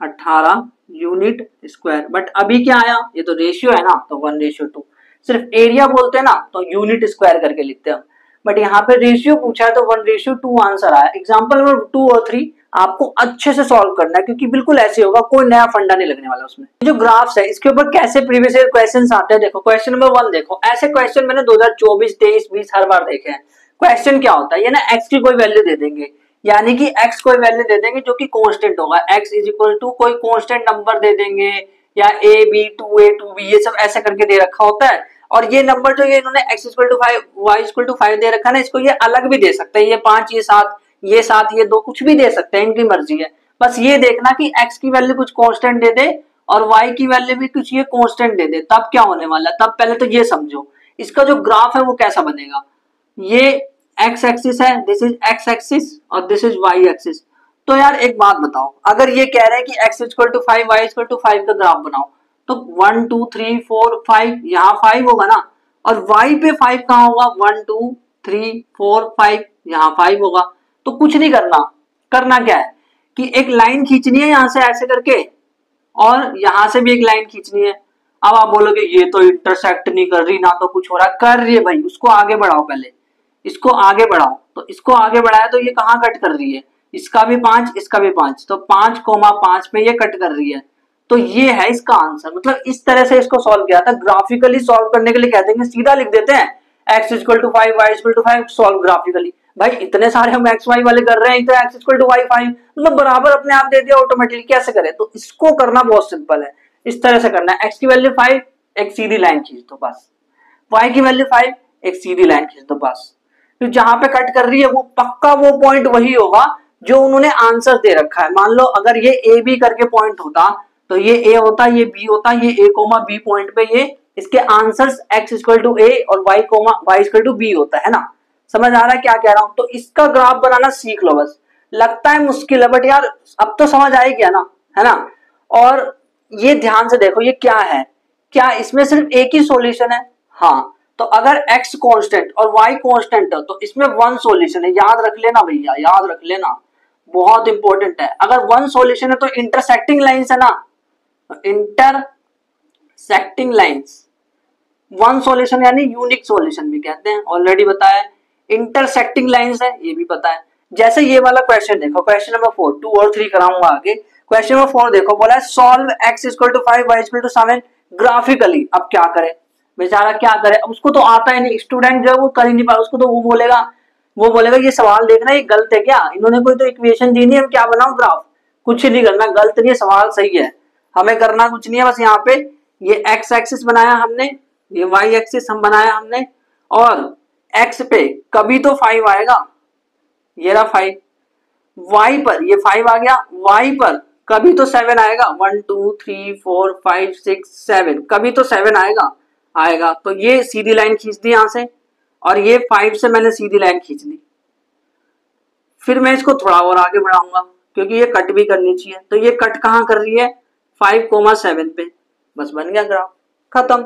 18 unit square. But अभी क्या आया? ये तो रेशियो है ना, तो 1:2। सिर्फ एरिया बोलते हैं ना तो यूनिट स्क्वायर करके लिखते हैं, बट यहाँ पे रेशियो पूछा है तो 1:2 आंसर आया। एग्जाम्पल नंबर 2 और 3 आपको अच्छे से सॉल्व करना है, क्योंकि बिल्कुल ऐसे होगा, कोई नया फंडा नहीं लगने वाला उसमें। जो ग्राफ्स है इसके ऊपर कैसे प्रीवियस ईयर क्वेश्चंस आते हैं, देखो क्वेश्चन नंबर 1 देखो, ऐसे क्वेश्चन मैंने 2024 23 20 हर बार देखे हैं। क्वेश्चन क्या होता है? ये ना एक्स की कोई वैल्यू दे देंगे, यानी कि एक्स कोई वैल्यू दे देंगे जो कि कांस्टेंट होगा, x इज इक्वल टू कोई कांस्टेंट नंबर दे देंगे, या a b 2a 2b ये सब ऐसे करके दे रखा होता है। और ये नंबर जो ये इन्होंने x equal to 5 y equal to 5 दे रखा है ना, इसको ये अलग भी दे सकते हैं, ये 5 ये 7 ये 7 ये 2 कुछ भी दे सकते हैं, इनकी मर्जी है। बस ये देखना कि x की वैल्यू कुछ कांस्टेंट दे दे और y की वैल्यू भी कुछ ये कांस्टेंट दे दे, तब क्या होने वाला है? तब पहले तो ये समझो इसका जो ग्राफ है वो कैसा बनेगा। ये x एक्सिस है, दिस इज x एक्सिस और दिस इज y एक्सिस। तो यार एक बात बताओ, अगर ये कह रहे हैं कि x equal to 5 y equal to 5 का ग्राफ बनाओ, तो 1 2 3 4 5 यहाँ 5 होगा ना, और y पे 5 कहाँ होगा? 1 2 3 4 5 यहाँ 5 होगा। तो कुछ नहीं करना क्या है कि एक लाइन खींचनी है यहाँ से ऐसे करके, और यहाँ से भी एक लाइन खींचनी है। अब आप बोलोगे ये तो इंटरसेक्ट नहीं कर रही ना, तो कुछ हो रहा है, कर रही है भाई, उसको आगे बढ़ाओ, पहले इसको आगे बढ़ाओ। तो इसको आगे बढ़ाया तो ये कहाँ कट कर रही है? इसका भी 5 इसका भी 5, तो 5,5 पे ये कट कर रही है। तो ये है इसका आंसर। मतलब इस तरह से इसको सॉल्व किया था। ग्राफिकली सॉल्व करने के लिए कह देंगे, सीधा लिख देते हैं x equal to 5 y equal to 5 solve graphically. भाई इतने सारे हम x y वाले कर रहे हैं, तो x इक्वल टू y 5 मतलब बराबर अपने आप दे दिया ऑटोमेटिकली। कैसे करें? तो इसको करना बहुत सिंपल है, इस तरह से करना है। x की वैल्यू 5 एक सीधी लाइन खींच दो बस, y की वैल्यू 5 एक सीधी लाइन खींच दो बस। तो जहां पे कट कर रही है वो पक्का वो पॉइंट वही होगा जो उन्होंने आंसर दे रखा है। मान लो अगर ये ए बी करके पॉइंट होता तो ये ए होता, ये बी होता, ये ए कोमा बी पॉइंट पे ये इसके answers x equal to a और y comma y equal to b होता है ना। समझ आ रहा है क्या कह रहा हूं? तो इसका ग्राफ बनाना सीख लो बस। लगता है मुश्किल है बट यार अब तो समझ आ ही गया ना, है ना। और ये ध्यान से देखो ये क्या है, क्या इसमें सिर्फ एक ही सॉल्यूशन है? हाँ, तो अगर x कांस्टेंट और y कांस्टेंट है तो इसमें वन सॉल्यूशन है, याद रख लेना भैया, याद रख लेना, बहुत इंपॉर्टेंट है। अगर वन सॉल्यूशन है तो इंटरसेक्टिंग लाइंस है ना, इंटरसेक्टिंग लाइंस वन सॉल्यूशन यानी यूनिक सॉल्यूशन भी कहते हैं, ऑलरेडी बताया। इंटरसेक्टिंग लाइंस है ये भी पता है। जैसे ये वाला क्वेश्चन देखो, क्वेश्चन नंबर 4, 2 और 3 कराऊंगा आगे। क्वेश्चन नंबर 4 देखो, बोला है solve x equal to 5 y equal to 7 graphically. अब क्या करे बेचारा, क्या करे, अब उसको तो आता है नहीं, स्टूडेंट जो है वो कर ही नहीं पा, उसको तो वो बोलेगा ये सवाल देखना ये गलत है क्या, इन्होंने कोई तो इक्वेशन दी नहीं, हम क्या बनाओ ग्राफ। कुछ नहीं करना, गलत नहीं है सवाल, सही है, हमें करना कुछ नहीं है। बस यहाँ पे ये x एक्सिस बनाया हमने, ये y एक्सिस हम बनाया हमने, और x पे कभी तो 5 आएगा, ये रहा 5, y पर ये 5 आ गया, y पर कभी तो 7 आएगा, 1 2 3 4 5 6 7, कभी तो 7 आएगा। तो ये सीधी लाइन खींच दी यहां से, और ये 5 से मैंने सीधी लाइन खींच दी। फिर मैं इसको थोड़ा और आगे बढ़ाऊंगा क्योंकि ये कट भी करनी चाहिए। तो ये कट कहाँ कर रही है, 5,7 पे। बस बन गया ग्राफ, खत्म।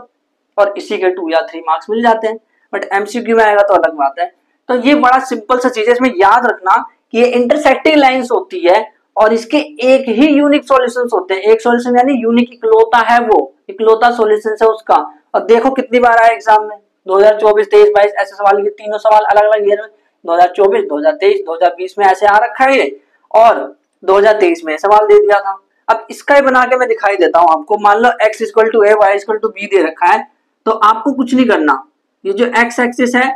और इसी के 2 या 3 मार्क्स मिल जाते हैं। बट एमसीक्यू में आएगा तो अलग बात है। तो ये बड़ा सिंपल सा चीज है, इसमें याद रखना कि ये इंटरसेक्टिंग लाइंस होती है और इसके एक ही यूनिक सॉल्यूशंस होते हैं। एक सॉल्यूशन यानी यूनिक, इकलौता है, वो इकलौता सॉल्यूशन है उसका। और देखो कितनी बार आया एग्जाम में, 2024, 23, 22 ऐसे सवाल, ये तीनों सवाल अलग अलग ईयर में, 2024, 2023, 2020 में ऐसे आ रखा है, और 2023 में सवाल दे दिया था। अब इसका ही बना के मैं दिखाई देता हूं आपको। मान लो x equal to A, Y equal to B दे रखा है, तो आपको कुछ नहीं करना। ये जो x एक्सिस है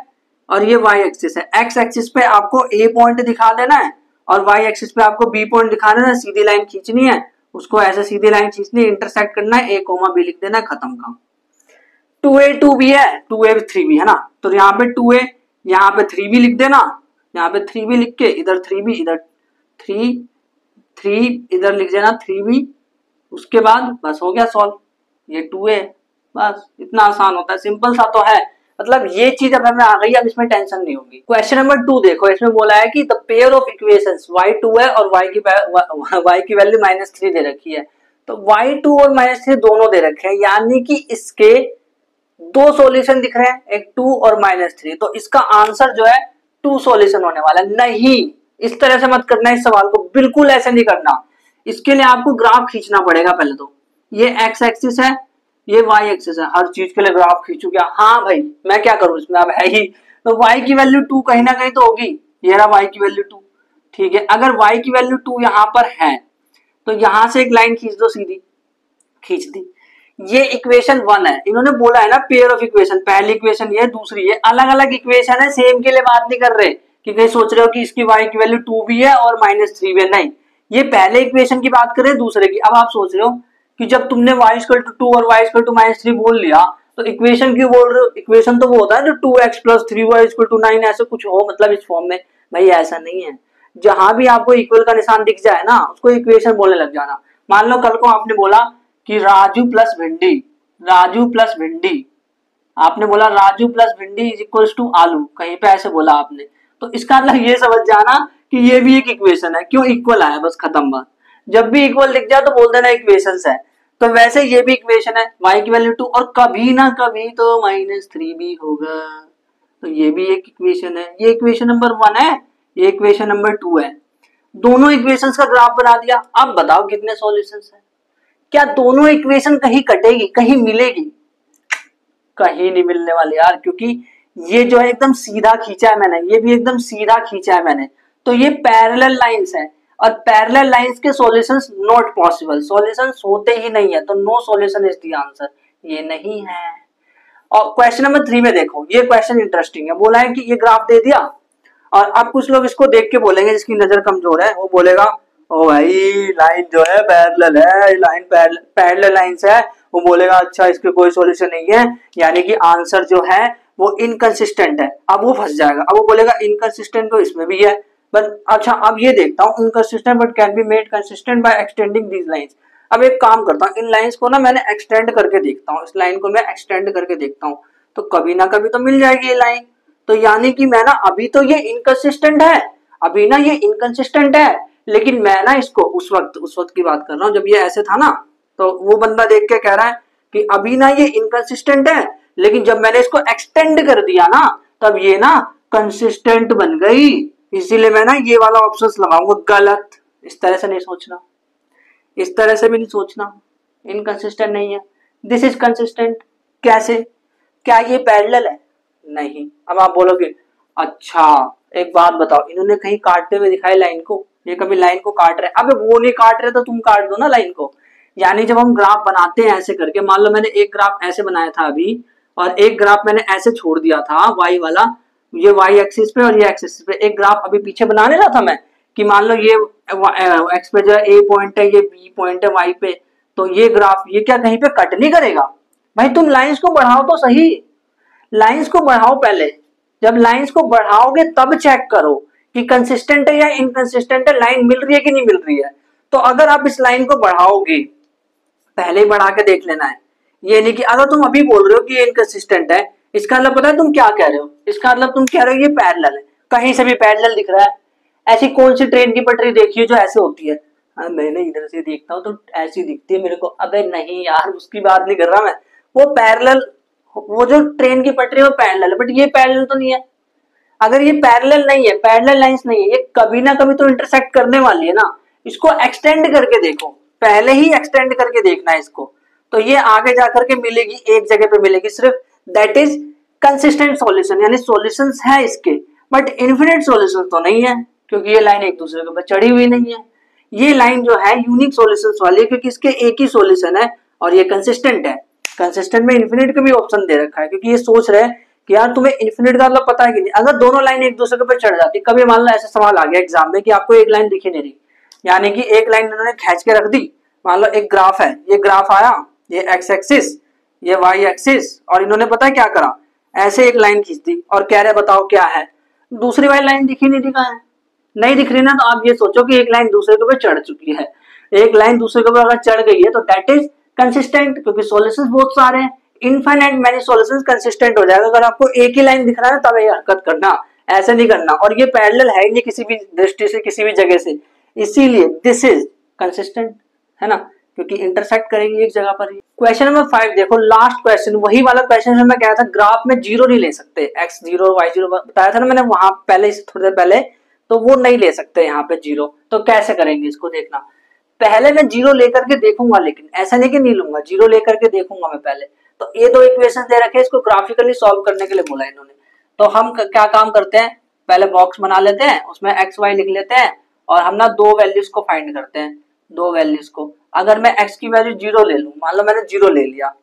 और ये y एक्सिस है, x एक्सिस पे आपको a पॉइंट दिखा देना है और y एक्सिस पे आपको b पॉइंट दिखा देना है। सीधी लाइन खींचनी है, उसको ऐसे सीधी लाइन खींचनी है, इंटरसेक्ट करना है, a, b लिख देना है, खत्म काम। 2a 2b है, 2a 3b है ना, तो यहाँ पे 2a, यहाँ पे 3b लिख देना, यहाँ पे 3b लिख के इधर 3b, इधर 3 इधर लिख देना 3b, उसके बाद बस हो गया सॉल्व। ये 2a, बस इतना आसान होता है, सिंपल सा तो है। मतलब ये चीज अब हमें आ गई, अब इसमें टेंशन नहीं होगी। क्वेश्चन नंबर 2 देखो, इसमें बोला है कि the pair of equations y2 है और y की वैल्यू -3 दे रखी है। तो y2 और -3 दोनों दे रखे हैं, यानी कि इसके दो सॉल्यूशन दिख रहे हैं, एक 2 और -3। तो इसका आंसर जो है 2 सॉल्यूशन होने वाला है। नहीं, इस तरह से मत करना इस सवाल को, बिल्कुल ऐसे नहीं करना। इसके लिए आपको ग्राफ खींचना पड़ेगा पहले तो। ये x एक्सिस है, ये y एक्सिस है, हर चीज के लिए ग्राफ खींचू क्या? हाँ भाई, मैं क्या करूं इसमें, अब है ही तो y की वैल्यू 2 कहीं ना कहीं तो होगी। ये रहा y की वैल्यू 2, ठीक है। अगर y की वैल्यू 2 यहां पर है तो यहां से एक लाइन खींच दो, सीधी खींच दी। ये इक्वेशन 1 है, इन्होंने बोला है ना पेयर ऑफ इक्वेशन, पहली इक्वेशन ये, दूसरी ये, अलग अलग इक्वेशन है, सेम के लिए बात नहीं कर रहे कि कहीं सोच रहे हो कि इसकी y की वैल्यू 2 भी है और -3 भी है, नहीं। ये पहले इक्वेशन की बात करें, दूसरे की। अब आप सोच रहे हो कि जब तुमने y इक्वल टू 2 और y इक्वल टू -3 बोल लिया तो इक्वेशन क्यों बोल रहे हो? इक्वेशन तो वो होता है जो 2x + 3y इक्वल टू 9 ऐसे कुछ हो, मतलब इस फॉर्म में। भाई ऐसा नहीं है, जहां भी आपको इक्वल का निशान दिख जाए ना, उसको इक्वेशन बोलने लग जाना। मान लो कल को आपने बोला कि राजू प्लस भिंडी, राजू प्लस भिंडी, आपने बोला राजू प्लस भिंडी इज इक्वल्स टू आलू, कहीं पे ऐसे बोला आपने, तो इसका मतलब ये समझ जाना कि ये भी एक इक्वेशन है। क्यों? इक्वल आया, बस खत्म बात। जब भी इक्वल दिख जाए तो बोल देना इक्वेशन है। तो वैसे ये भी इक्वेशन है, y की वैल्यू 2, और कभी ना कभी तो -3 भी होगा, तो ये भी एक इक्वेशन है। ये इक्वेशन नंबर 1 है, ये इक्वेशन नंबर 2 है। दोनों इक्वेशंस का ग्राफ बना दिया। अब बताओ कितने सॉल्यूशंस हैं? क्या दोनों इक्वेशन कहीं कटेगी, कहीं मिलेगी? कहीं नहीं मिलने वाली यार, क्योंकि ये जो है एकदम सीधा खींचा है मैंने, ये भी एकदम सीधा खींचा है मैंने। तो ये पैरेलल लाइंस है, और पैरेलल लाइंस के सॉल्यूशंस नॉट पॉसिबल, सॉल्यूशंस होते ही नहीं है। तो no solution is the answer, ये नहीं है। और क्वेश्चन नंबर 3 में देखो, ये क्वेश्चन इंटरेस्टिंग है। बोला है कि ये ग्राफ दे दिया, और अब कुछ लोग इसको देख के बोलेंगे, जिसकी नजर कमजोर है वो बोलेगा ओ भाई लाइन जो है पैरेलल है, लाइन पैरेलल लाइंस है। वो बोलेगा अच्छा इसके कोई सॉल्यूशन नहीं है, यानी कि आंसर जो है वो इनकंसिस्टेंट है। अब वो फंस जाएगा, अब वो बोलेगा इनकंसिस्टेंट तो इसमें भी है, बट अच्छा अब ये देखता हूँ, inconsistent but can be made consistent by extending these lines. अब एक काम करता हूँ, इन लाइंस को ना मैंने एक्सटेंड करके देखता हूँ, इस लाइन को मैं एक्सटेंड करके देखता हूँ, तो कभी ना कभी तो मिल जाएगी ये लाइन। तो यानी कि मैं ना, अभी तो ये इनकंसिस्टेंट है, अभी ना ये इनकंसिस्टेंट है, लेकिन मैं ना इसको उस वक्त की बात कर रहा हूँ जब ये ऐसे था ना, तो वो बंदा देख के कह रहा है कि अभी ना ये इनकंसिस्टेंट है, लेकिन जब मैंने इसको एक्सटेंड कर दिया ना तब ये ना कंसिस्टेंट बन गई। इसीलिए मैं ना ये वाला ऑप्शन लगाऊंगा। गलत, इस तरह से नहीं सोचना, इस तरह से भी नहीं सोचना। इनकंसिस्टेंट नहीं है, दिस इज कंसिस्टेंट। कैसे? क्या ये पैरेलल है? नहीं। अब आप बोलोगे अच्छा एक बात बताओ, इन्होंने कहीं काटते हुए दिखाई लाइन को? ये कभी लाइन को काट रहे? अबे वो नहीं काट रहे तो तुम काट दो ना लाइन को। यानी जब हम ग्राफ बनाते हैं ऐसे करके, मान लो मैंने एक ग्राफ ऐसे बनाया था अभी, और एक ग्राफ मैंने ऐसे छोड़ दिया था वाई वाला, ये वाई एक्सिस पे और ये एक्सिस पे। एक ग्राफ अभी पीछे बनाने रहा था मैं कि मान लो ये एक्स पे जो है ए पॉइंट है, ये बी पॉइंट है वाई पे, तो ये ग्राफ ये क्या कहीं पे कट नहीं करेगा? भाई तुम लाइंस को बढ़ाओ तो सही, लाइंस को बढ़ाओ पहले, जब लाइंस को बढ़ाओगे तब चेक करो कि कंसिस्टेंट है या इनकंसिस्टेंट है, लाइन मिल रही है कि नहीं मिल रही है। तो अगर आप इस लाइन को बढ़ाओगे, पहले ही बढ़ा के देख लेना है, ये नहीं कि अगर तुम अभी बोल रहे हो कि ये इनकंसिस्टेंट है, इसका मतलब पता है तुम क्या कह रहे हो, इसका मतलब तुम कह रहे हो ये पैरेलल है, कहीं से भी पैरेलल दिख रहा है। ऐसी कौन सी ट्रेन की पटरी देखी है जो ऐसे होती है? हाँ, मैंने इधर से देखता हूँ तो ऐसी दिखती है मेरे को। अबे नहीं यार, उसकी बात नहीं कर रहा मैं, वो पैरेलल, वो जो ट्रेन की पटरी है वो पैरेलल है, बट ये पैरेलल तो नहीं है। अगर ये पैरेलल नहीं है, पैरेलल लाइंस नहीं है, ये कभी ना कभी तो इंटरसेक्ट करने वाली है ना। इसको एक्सटेंड करके देखो, पहले ही एक्सटेंड करके देखना है इसको, तो ये आगे जाकर के मिलेगी, एक जगह पे मिलेगी सिर्फ। दैट इज कंसिस्टेंट सॉल्यूशन, यानी सॉल्यूशंस है इसके, बट इन्फिनिट सॉल्यूशन तो नहीं है, क्योंकि ये लाइन एक दूसरे के ऊपर चढ़ी हुई नहीं है। ये लाइन जो है यूनिक सॉल्यूशंस वाली है, क्योंकि इसके एक ही सॉल्यूशन है और ये कंसिस्टेंट है। कंसिस्टेंट में इन्फिनिट का भी ऑप्शन दे रखा है, क्योंकि ये सोच रहे हैं कि यार तुम्हें इन्फिनिट का मतलब पता है कि नहीं। अगर दोनों लाइन एक दूसरे के ऊपर चढ़ जाती, कभी मान लो ऐसा सवाल आ गया एग्जाम में कि आपको एक लाइन दिखी नहीं रही, यानी कि एक लाइन इन्होंने खींच के रख दी, मान लो एक ग्राफ है, ये ग्राफ आया, ये एक्स एक्सिस, ये वाई एक्सिस, और इन्होंने पता है क्या करा, ऐसे एक लाइन खींच दी और कह रहे बताओ क्या है, दूसरी वाली लाइन दिखी नहीं, दिखा है नहीं दिख रही ना, तो आप ये सोचो कि एक लाइन दूसरे के ऊपर चढ़ चुकी है। एक लाइन दूसरे के ऊपर अगर चढ़ गई है तो दैट इज कंसिस्टेंट, क्योंकि सॉल्यूशंस बहुत सारे हैं, इनफाइनाइट मैनी सॉल्यूशंस कंसिस्टेंट हो जाएगा। अगर आपको एक ही लाइन दिख रहा है तब ये हरकत करना, ऐसे नहीं करना। और ये पैरेलल है नहीं किसी भी दृष्टि से, किसी भी जगह से, इसीलिए दिस इज कंसिस्टेंट, है ना, क्योंकि इंटरसेक्ट करेंगे एक जगह पर। क्वेश्चन नंबर 5 देखो, लास्ट क्वेश्चन, वही वाला क्वेश्चन जो मैं कहा था ग्राफ में जीरो नहीं ले सकते, एक्स जीरो वाई जीरो बताया था ना मैंने वहां पहले, थोड़ी देर पहले, तो वो नहीं ले सकते यहाँ पे जीरो। तो कैसे करेंगे इसको देखना, पहले मैं जीरो लेकर के देखूंगा, लेकिन ऐसा नहीं कि नहीं लूंगा, जीरो लेकर के देखूंगा मैं पहले। तो ये दो इक्वेशन दे रखे हैं, इसको ग्राफिकली सॉल्व करने के लिए बोला इन्होंने। तो हम क्या काम करते हैं, पहले बॉक्स बना लेते हैं, उसमें एक्स वाई लिख लेते हैं, और हम ना दो वैल्यूज को फाइंड करते हैं, दो वैल्यूज को। अगर मैं एक्स की वैल्यू जीरो ले लूं, मान लो मैंने जीरो ले लिया,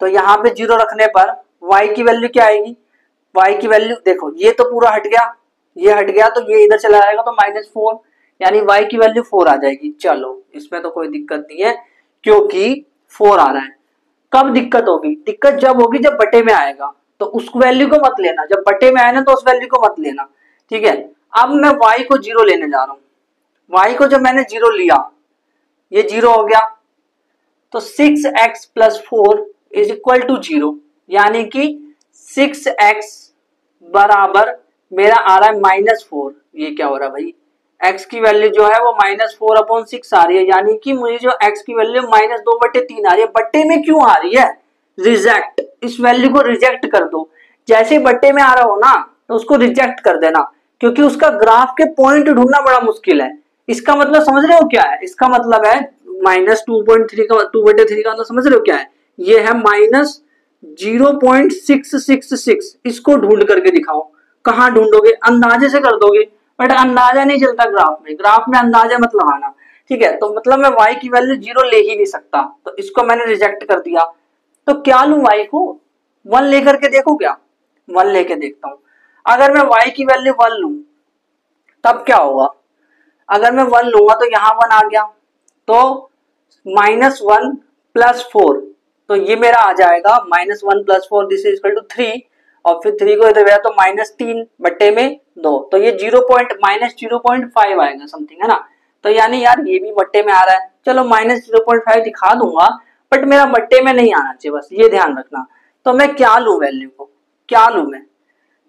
तो यहाँ पे जीरो रखने पर वाई की वैल्यू क्या आएगी, वाई की वैल्यू देखो, ये तो पूरा हट गया, ये हट गया, तो ये इधर चला जाएगा, तो -4, यानी y की वैल्यू 4 आ जाएगी। चलो इसमें तो कोई दिक्कत नहीं है, क्योंकि 4 आ रहा है। कब दिक्कत होगी, दिक्कत जब होगी जब बटे में आएगा, तो उस वैल्यू को मत लेना, जब बटे में आए ना तो उस वैल्यू को मत लेना, ठीक है। अब मैं y को जीरो लेने जा रहा हूं, y को जब मैंने जीरो लिया, ये जीरो हो गया, तो 6x + 4 = 0, यानी कि 6x बराबर मेरा आ रहा है -4। ये क्या हो रहा है भाई, x की वैल्यू जो है वो -4/6 आ रही है, यानी कि मुझे जो x की वैल्यू -2/3 आ रही है। बट्टे में क्यों आ रही है, रिजेक्ट, इस वैल्यू को रिजेक्ट कर दो। जैसे बट्टे में आ रहा हो ना तो उसको रिजेक्ट कर देना, क्योंकि उसका ग्राफ के पॉइंट ढूंढना बड़ा मुश्किल है। इसका मतलब समझ रहे हो क्या है, इसका मतलब है -2.3 का 2/3 का मतलब समझ रहे हो क्या है, ये है -0.666। इसको ढूंढ करके दिखाओ, कहाँ ढूंढोगे, अंदाजे से कर दोगे, बट अंदाजा नहीं चलता ग्राफ में, ग्राफ में अंदाजा मत लगाना, ठीक है। तो मतलब मैं y की वैल्यू जीरो ले ही नहीं सकता, तो इसको मैंने रिजेक्ट कर दिया। तो क्या लूं, y को 1 लेकर के देखो, क्या 1 लेके देखता हूं। अगर मैं y की वैल्यू 1 लूं तब क्या होगा, अगर मैं 1 लूंगा तो यहाँ 1 आ गया, तो -1 + 4, तो ये मेरा आ जाएगा -1 + 4, दिस इज इक्वल टू 3, और फिर 3 को इधर गया तो -3 बट्टे में 2, तो ये -0.5 आएगा समथिंग, है ना। तो यानी यार ये भी बट्टे में आ रहा है, चलो -0.5 दिखा दूंगा, बट मेरा बट्टे में नहीं आना चाहिए, बस ये ध्यान रखना। तो मैं क्या लूं, वैल्यू को क्या लूं,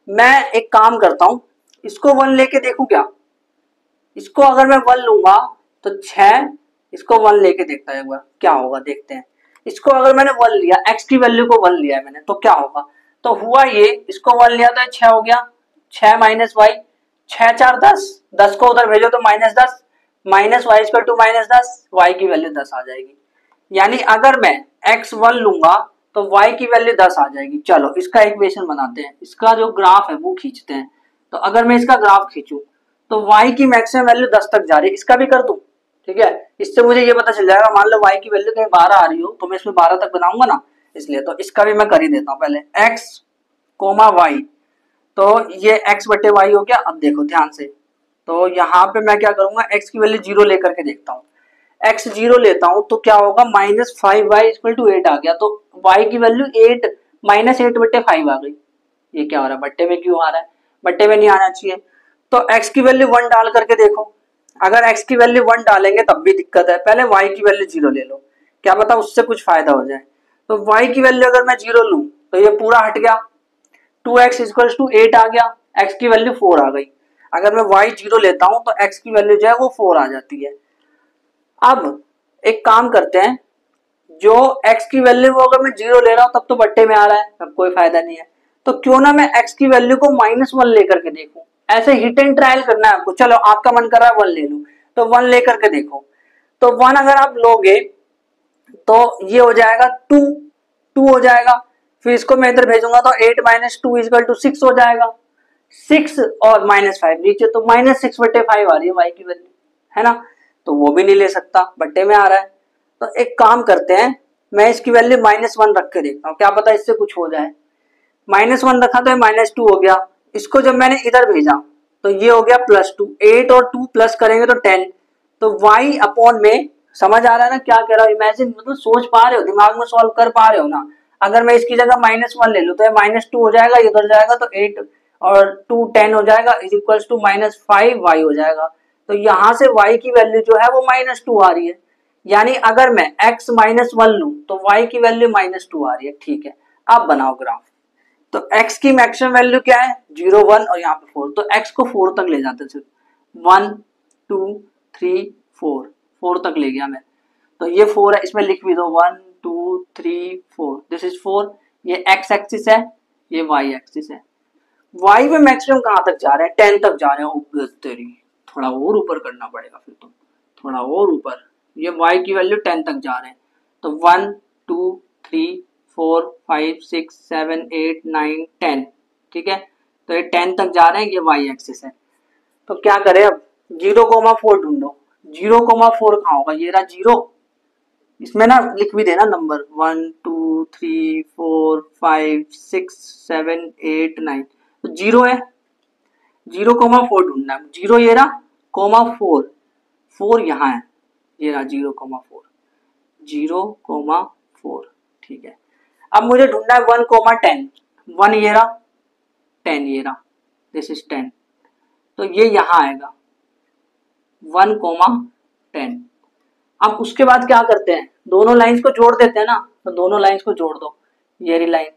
मैं एक काम करता हूं, इसको 1 लेके देखूं क्या, इसको अगर मैं 1 लूंगा तो 6, इसको 1 लेके देखता है एक बार क्या होगा, देखते हैं। इसको अगर मैंने 1 लिया, x की वैल्यू को 1 लिया है मैंने, तो क्या होगा, तो हुआ ये, इसको 1 लिया तो 6 हो गया, 6 - y, 6 × 4 = 10, 10 को उधर भेजो तो -10, -y = -10, y की वैल्यू 10 आ जाएगी। यानी अगर मैं x 1 लूंगा तो y की वैल्यू 10 आ जाएगी। चलो इसका इक्वेशन बनाते हैं, इसका जो ग्राफ है वो खींचते हैं। तो अगर मैं इसका ग्राफ खींचूं तो y की मैक्सिमम वैल्यू 10 तक जा रही है, इसका भी कर दूं, ठीक है। इससे मुझे ये पता चल जाएगा, मान लो y की वैल्यू कहीं 12 आ रही हो तो मैं इसमें 12 तक बनाऊंगा ना, इसलिए तो इसका भी मैं कर ही देता हूं पहले, x, y, तो ये x/y हो गया। अब देखो ध्यान से, तो यहाँ पे मैं क्या करूंगा, x की वैल्यू 0 लेकर के देखता हूँ, x 0 लेता हूँ तो क्या होगा, -5y = 8 आ गया, तो y की वैल्यू 8 -8/5 आ गई। ये क्या हो रहा है, बट्टे में क्यों आ रहा है, बट्टे में नहीं आना चाहिए। तो x की वैल्यू 1 डाल करके देखो, अगर x की वैल्यू 1 डालेंगे तब भी दिक्कत है, पहले y की वैल्यू 0 ले लो, क्या पता उससे कुछ फायदा हो जाए। तो y की वैल्यू अगर मैं 0 लूं तो ये पूरा हट गया, 2x इक्वल्स टू 8 आ गया, x की वैल्यू 4 आ गई। अगर मैं y 0 लेता हूं तो x की वैल्यू जो है वो 4 आ जाती है। अब एक काम करते हैं, जो x की वैल्यू वो अगर मैं 0 ले रहा हूं तब तो बट्टे में आ रहा है, तब कोई फायदा नहीं है, तो क्यों ना मैं x की वैल्यू को -1 लेकर के देखूं। ऐसे हिट एंड ट्रायल करना है आपको, चलो आपका मन कर रहा है 1 ले लूं तो 1 लेकर के देखो। तो 1 अगर आप लोगे तो ये हो जाएगा 2 हो जाएगा, फिर इसको मैं इधर भेजूंगा तो 8 - 2 = 6 हो जाएगा, 6 और -5 नीचे, तो -6/5 आ रही है y की वैल्यू, है ना। तो वो भी नहीं ले सकता, बट्टे में आ रहा है। तो एक काम करते हैं, मैं इसकी वैल्यू -1 रख के देखता हूँ, क्या पता इससे कुछ हो जाए। -1 रखा तो -2 हो गया, इसको जब मैंने इधर भेजा तो ये हो गया +2, 8 और 2 प्लस करेंगे तो 10, तो y अपॉन में, समझ आ रहा है ना क्या कह रहा हूँ, इमेजिन मतलब सोच पा रहे हो, दिमाग में सॉल्व कर पा रहे हो ना। अगर मैं इसकी जगह -1 ले लूं तो ये -2 हो जाएगा, इधर जाएगा तो 8 और 2 10 हो जाएगा, इक्वल्स टू -5 y हो जाएगा। तो यहाँ से y की वैल्यू जो है वो -2 आ रही है, यानी अगर मैं x -1 लूं तो y की वैल्यू -2 आ रही है। ठीक है, अब बनाओ ग्राफ। तो x की मैक्सिमम वैल्यू क्या है, 0 1 और यहाँ पे 4, तो x को 4 तक ले जाते थे, 1 2 3 4 तक ले गया मैं, तो ये 4 है, इसमें लिख भी दो 1 2 3 4, दिस इज 4। ये x एक्सिस है, ये y एक्सिस है। y में मैक्सिमम कहाँ तक जा रहे हैं, 10 तक जा रहे हैं, तेरी थोड़ा और ऊपर करना पड़ेगा फिर तो, थोड़ा और ऊपर, ये y की वैल्यू 10 तक जा रहे हैं, तो 1 2 3 4 5 6 7 8 9 10, ठीक है, तो ये 10 तक जा रहे हैं, ये y एक्सिस है। तो क्या करें अब, 0,4 ढूंढो, 0,4 कहाँ होगा, ये रहा 0, इसमें ना लिख भी देना नंबर 1 2 3 4 5 6 7 8 9, तो 0 है, 0,4 ढूंढना है, 0 ये रहा, ,4 4 यहाँ है, ये रहा 0,4 0,4, ठीक है। अब मुझे ढूंढना है 1,10, 1 ये रहा, 10 ये रहा, दिस इज 10, तो ये यहाँ आएगा 1,10। अब उसके बाद क्या करते हैं, दोनों लाइंस को जोड़ देते हैं ना, तो दोनों लाइंस को जोड़ दो, ये रही लाइन,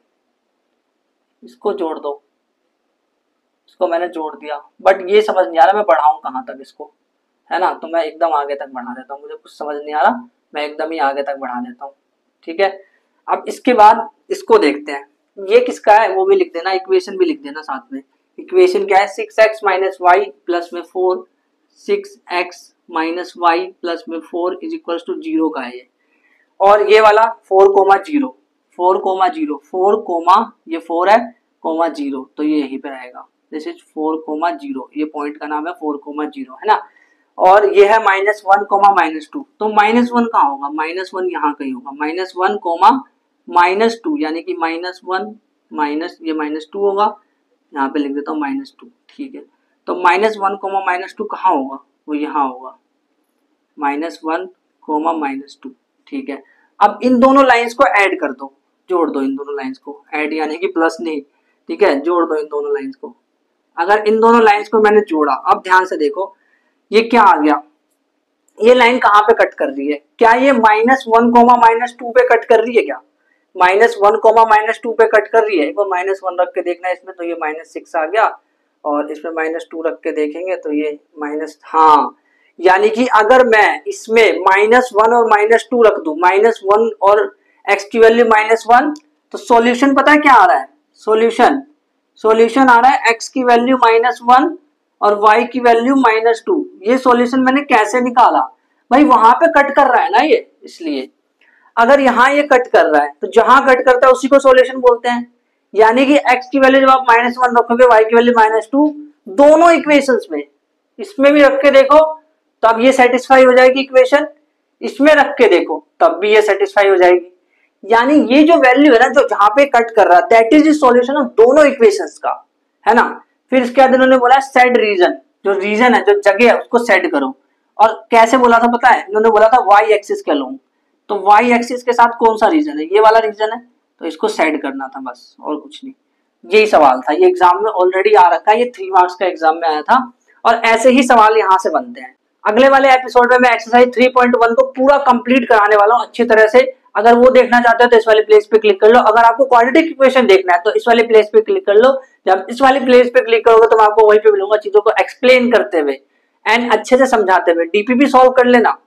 इसको जोड़ दो, इसको मैंने जोड़ दिया, बट ये समझ नहीं आ रहा मैं बढ़ाऊं कहाँ तक इसको, है ना, तो मैं एकदम आगे तक बढ़ा देता हूँ, मुझे कुछ समझ नहीं आ रहा, मैं एकदम ही आगे तक बढ़ा देता हूँ, ठीक है। अब इसके बाद इसको देखते हैं, ये किसका है वो भी लिख देना, इक्वेशन भी लिख देना साथ में। इक्वेशन क्या है, 6x - y प्लस में 4, 6x - y प्लस में 4 इज इक्वल्स टू 0 का है ये, और ये वाला 4,0 ये 4 है, ,0, तो ये यहीं पे रहेगा, दिस इज 4,0, ये पॉइंट का नाम है 4,0, है ना। और ये है -1, -2, तो -1 कहाँ होगा, -1 यहाँ कहीं होगा, -1, -2, यानी कि -1 माइनस ये -2 होगा, यहाँ पे लिख देता हूँ -2, ठीक है। तो -1, -2 कहाँ होगा, वो यहाँ होगा, -1, -2, ठीक है। अब इन दोनों लाइंस को ऐड कर दो, जोड़ दो इन दोनों लाइंस को, ऐड यानी कि प्लस नहीं, ठीक है, जोड़ दो इन दोनों लाइंस को। अगर इन दोनों लाइंस को मैंने जोड़ा, अब ध्यान से देखो ये क्या आ गया, ये लाइन कहाँ पे कट कर रही है, क्या ये -1, -2 पे कट कर रही है क्या, -1, -2 पे कट कर रही है, एक बार -1 रख के देखना है इसमें, तो ये -6 आ गया, और इसमें -2 रख के देखेंगे तो ये हाँ, यानी कि अगर मैं इसमें -1 और -2 रख दूं, -1 और x की वैल्यू -1, तो सॉल्यूशन पता है क्या आ रहा है, सॉल्यूशन आ रहा है x की वैल्यू -1 और y की वैल्यू -2। ये सॉल्यूशन मैंने कैसे निकाला, भाई वहां पे कट कर रहा है ना ये, इसलिए अगर यहाँ ये कट कर रहा है तो जहां कट करता है उसी को सॉल्यूशन बोलते हैं, यानी कि x की वैल्यू जब आप -1 रखोगे, y की वैल्यू -2, दोनों इक्वेशंस में, इसमें भी रख के देखो तब ये सेटिस्फाई हो जाएगी इक्वेशन, इसमें रख के देखो तब भी ये सेटिस्फाई हो जाएगी, यानी ये जो वैल्यू है ना, जो जहां पे कट कर रहा है, that is the solution of दोनों इक्वेशंस का, है ना। फिर इसके बाद इन्होंने बोला सेट रीजन, जो रीजन है, जो जगह है, उसको सेट करो, और कैसे बोला था पता है, इन्होंने बोला था y एक्सिस के लूं, तो y एक्सिस के साथ कौन सा रीजन है, ये वाला रीजन है, तो इसको सेट करना था बस, और कुछ नहीं। यही सवाल था, ये एग्जाम में ऑलरेडी आ रखा है, ये 3 मार्क्स का एग्जाम में आया था, और ऐसे ही सवाल यहाँ से बनते हैं। अगले वाले एपिसोड में मैं एक्सरसाइज 3.1 को पूरा कंप्लीट कराने वाला हूँ अच्छी तरह से। अगर वो देखना चाहते हो तो इस वाले प्लेस पे क्लिक कर लो। अगर आपको क्वाड्रेटिक इक्वेशन देखना है तो इस वाले प्लेस पे क्लिक कर लो। जब इस वाले प्लेस पे क्लिक करोगे तो मैं आपको वहीं पे मिलूंगा चीजों को एक्सप्लेन करते हुए एंड अच्छे से समझाते हुए। डीपीपी सॉल्व कर लेना।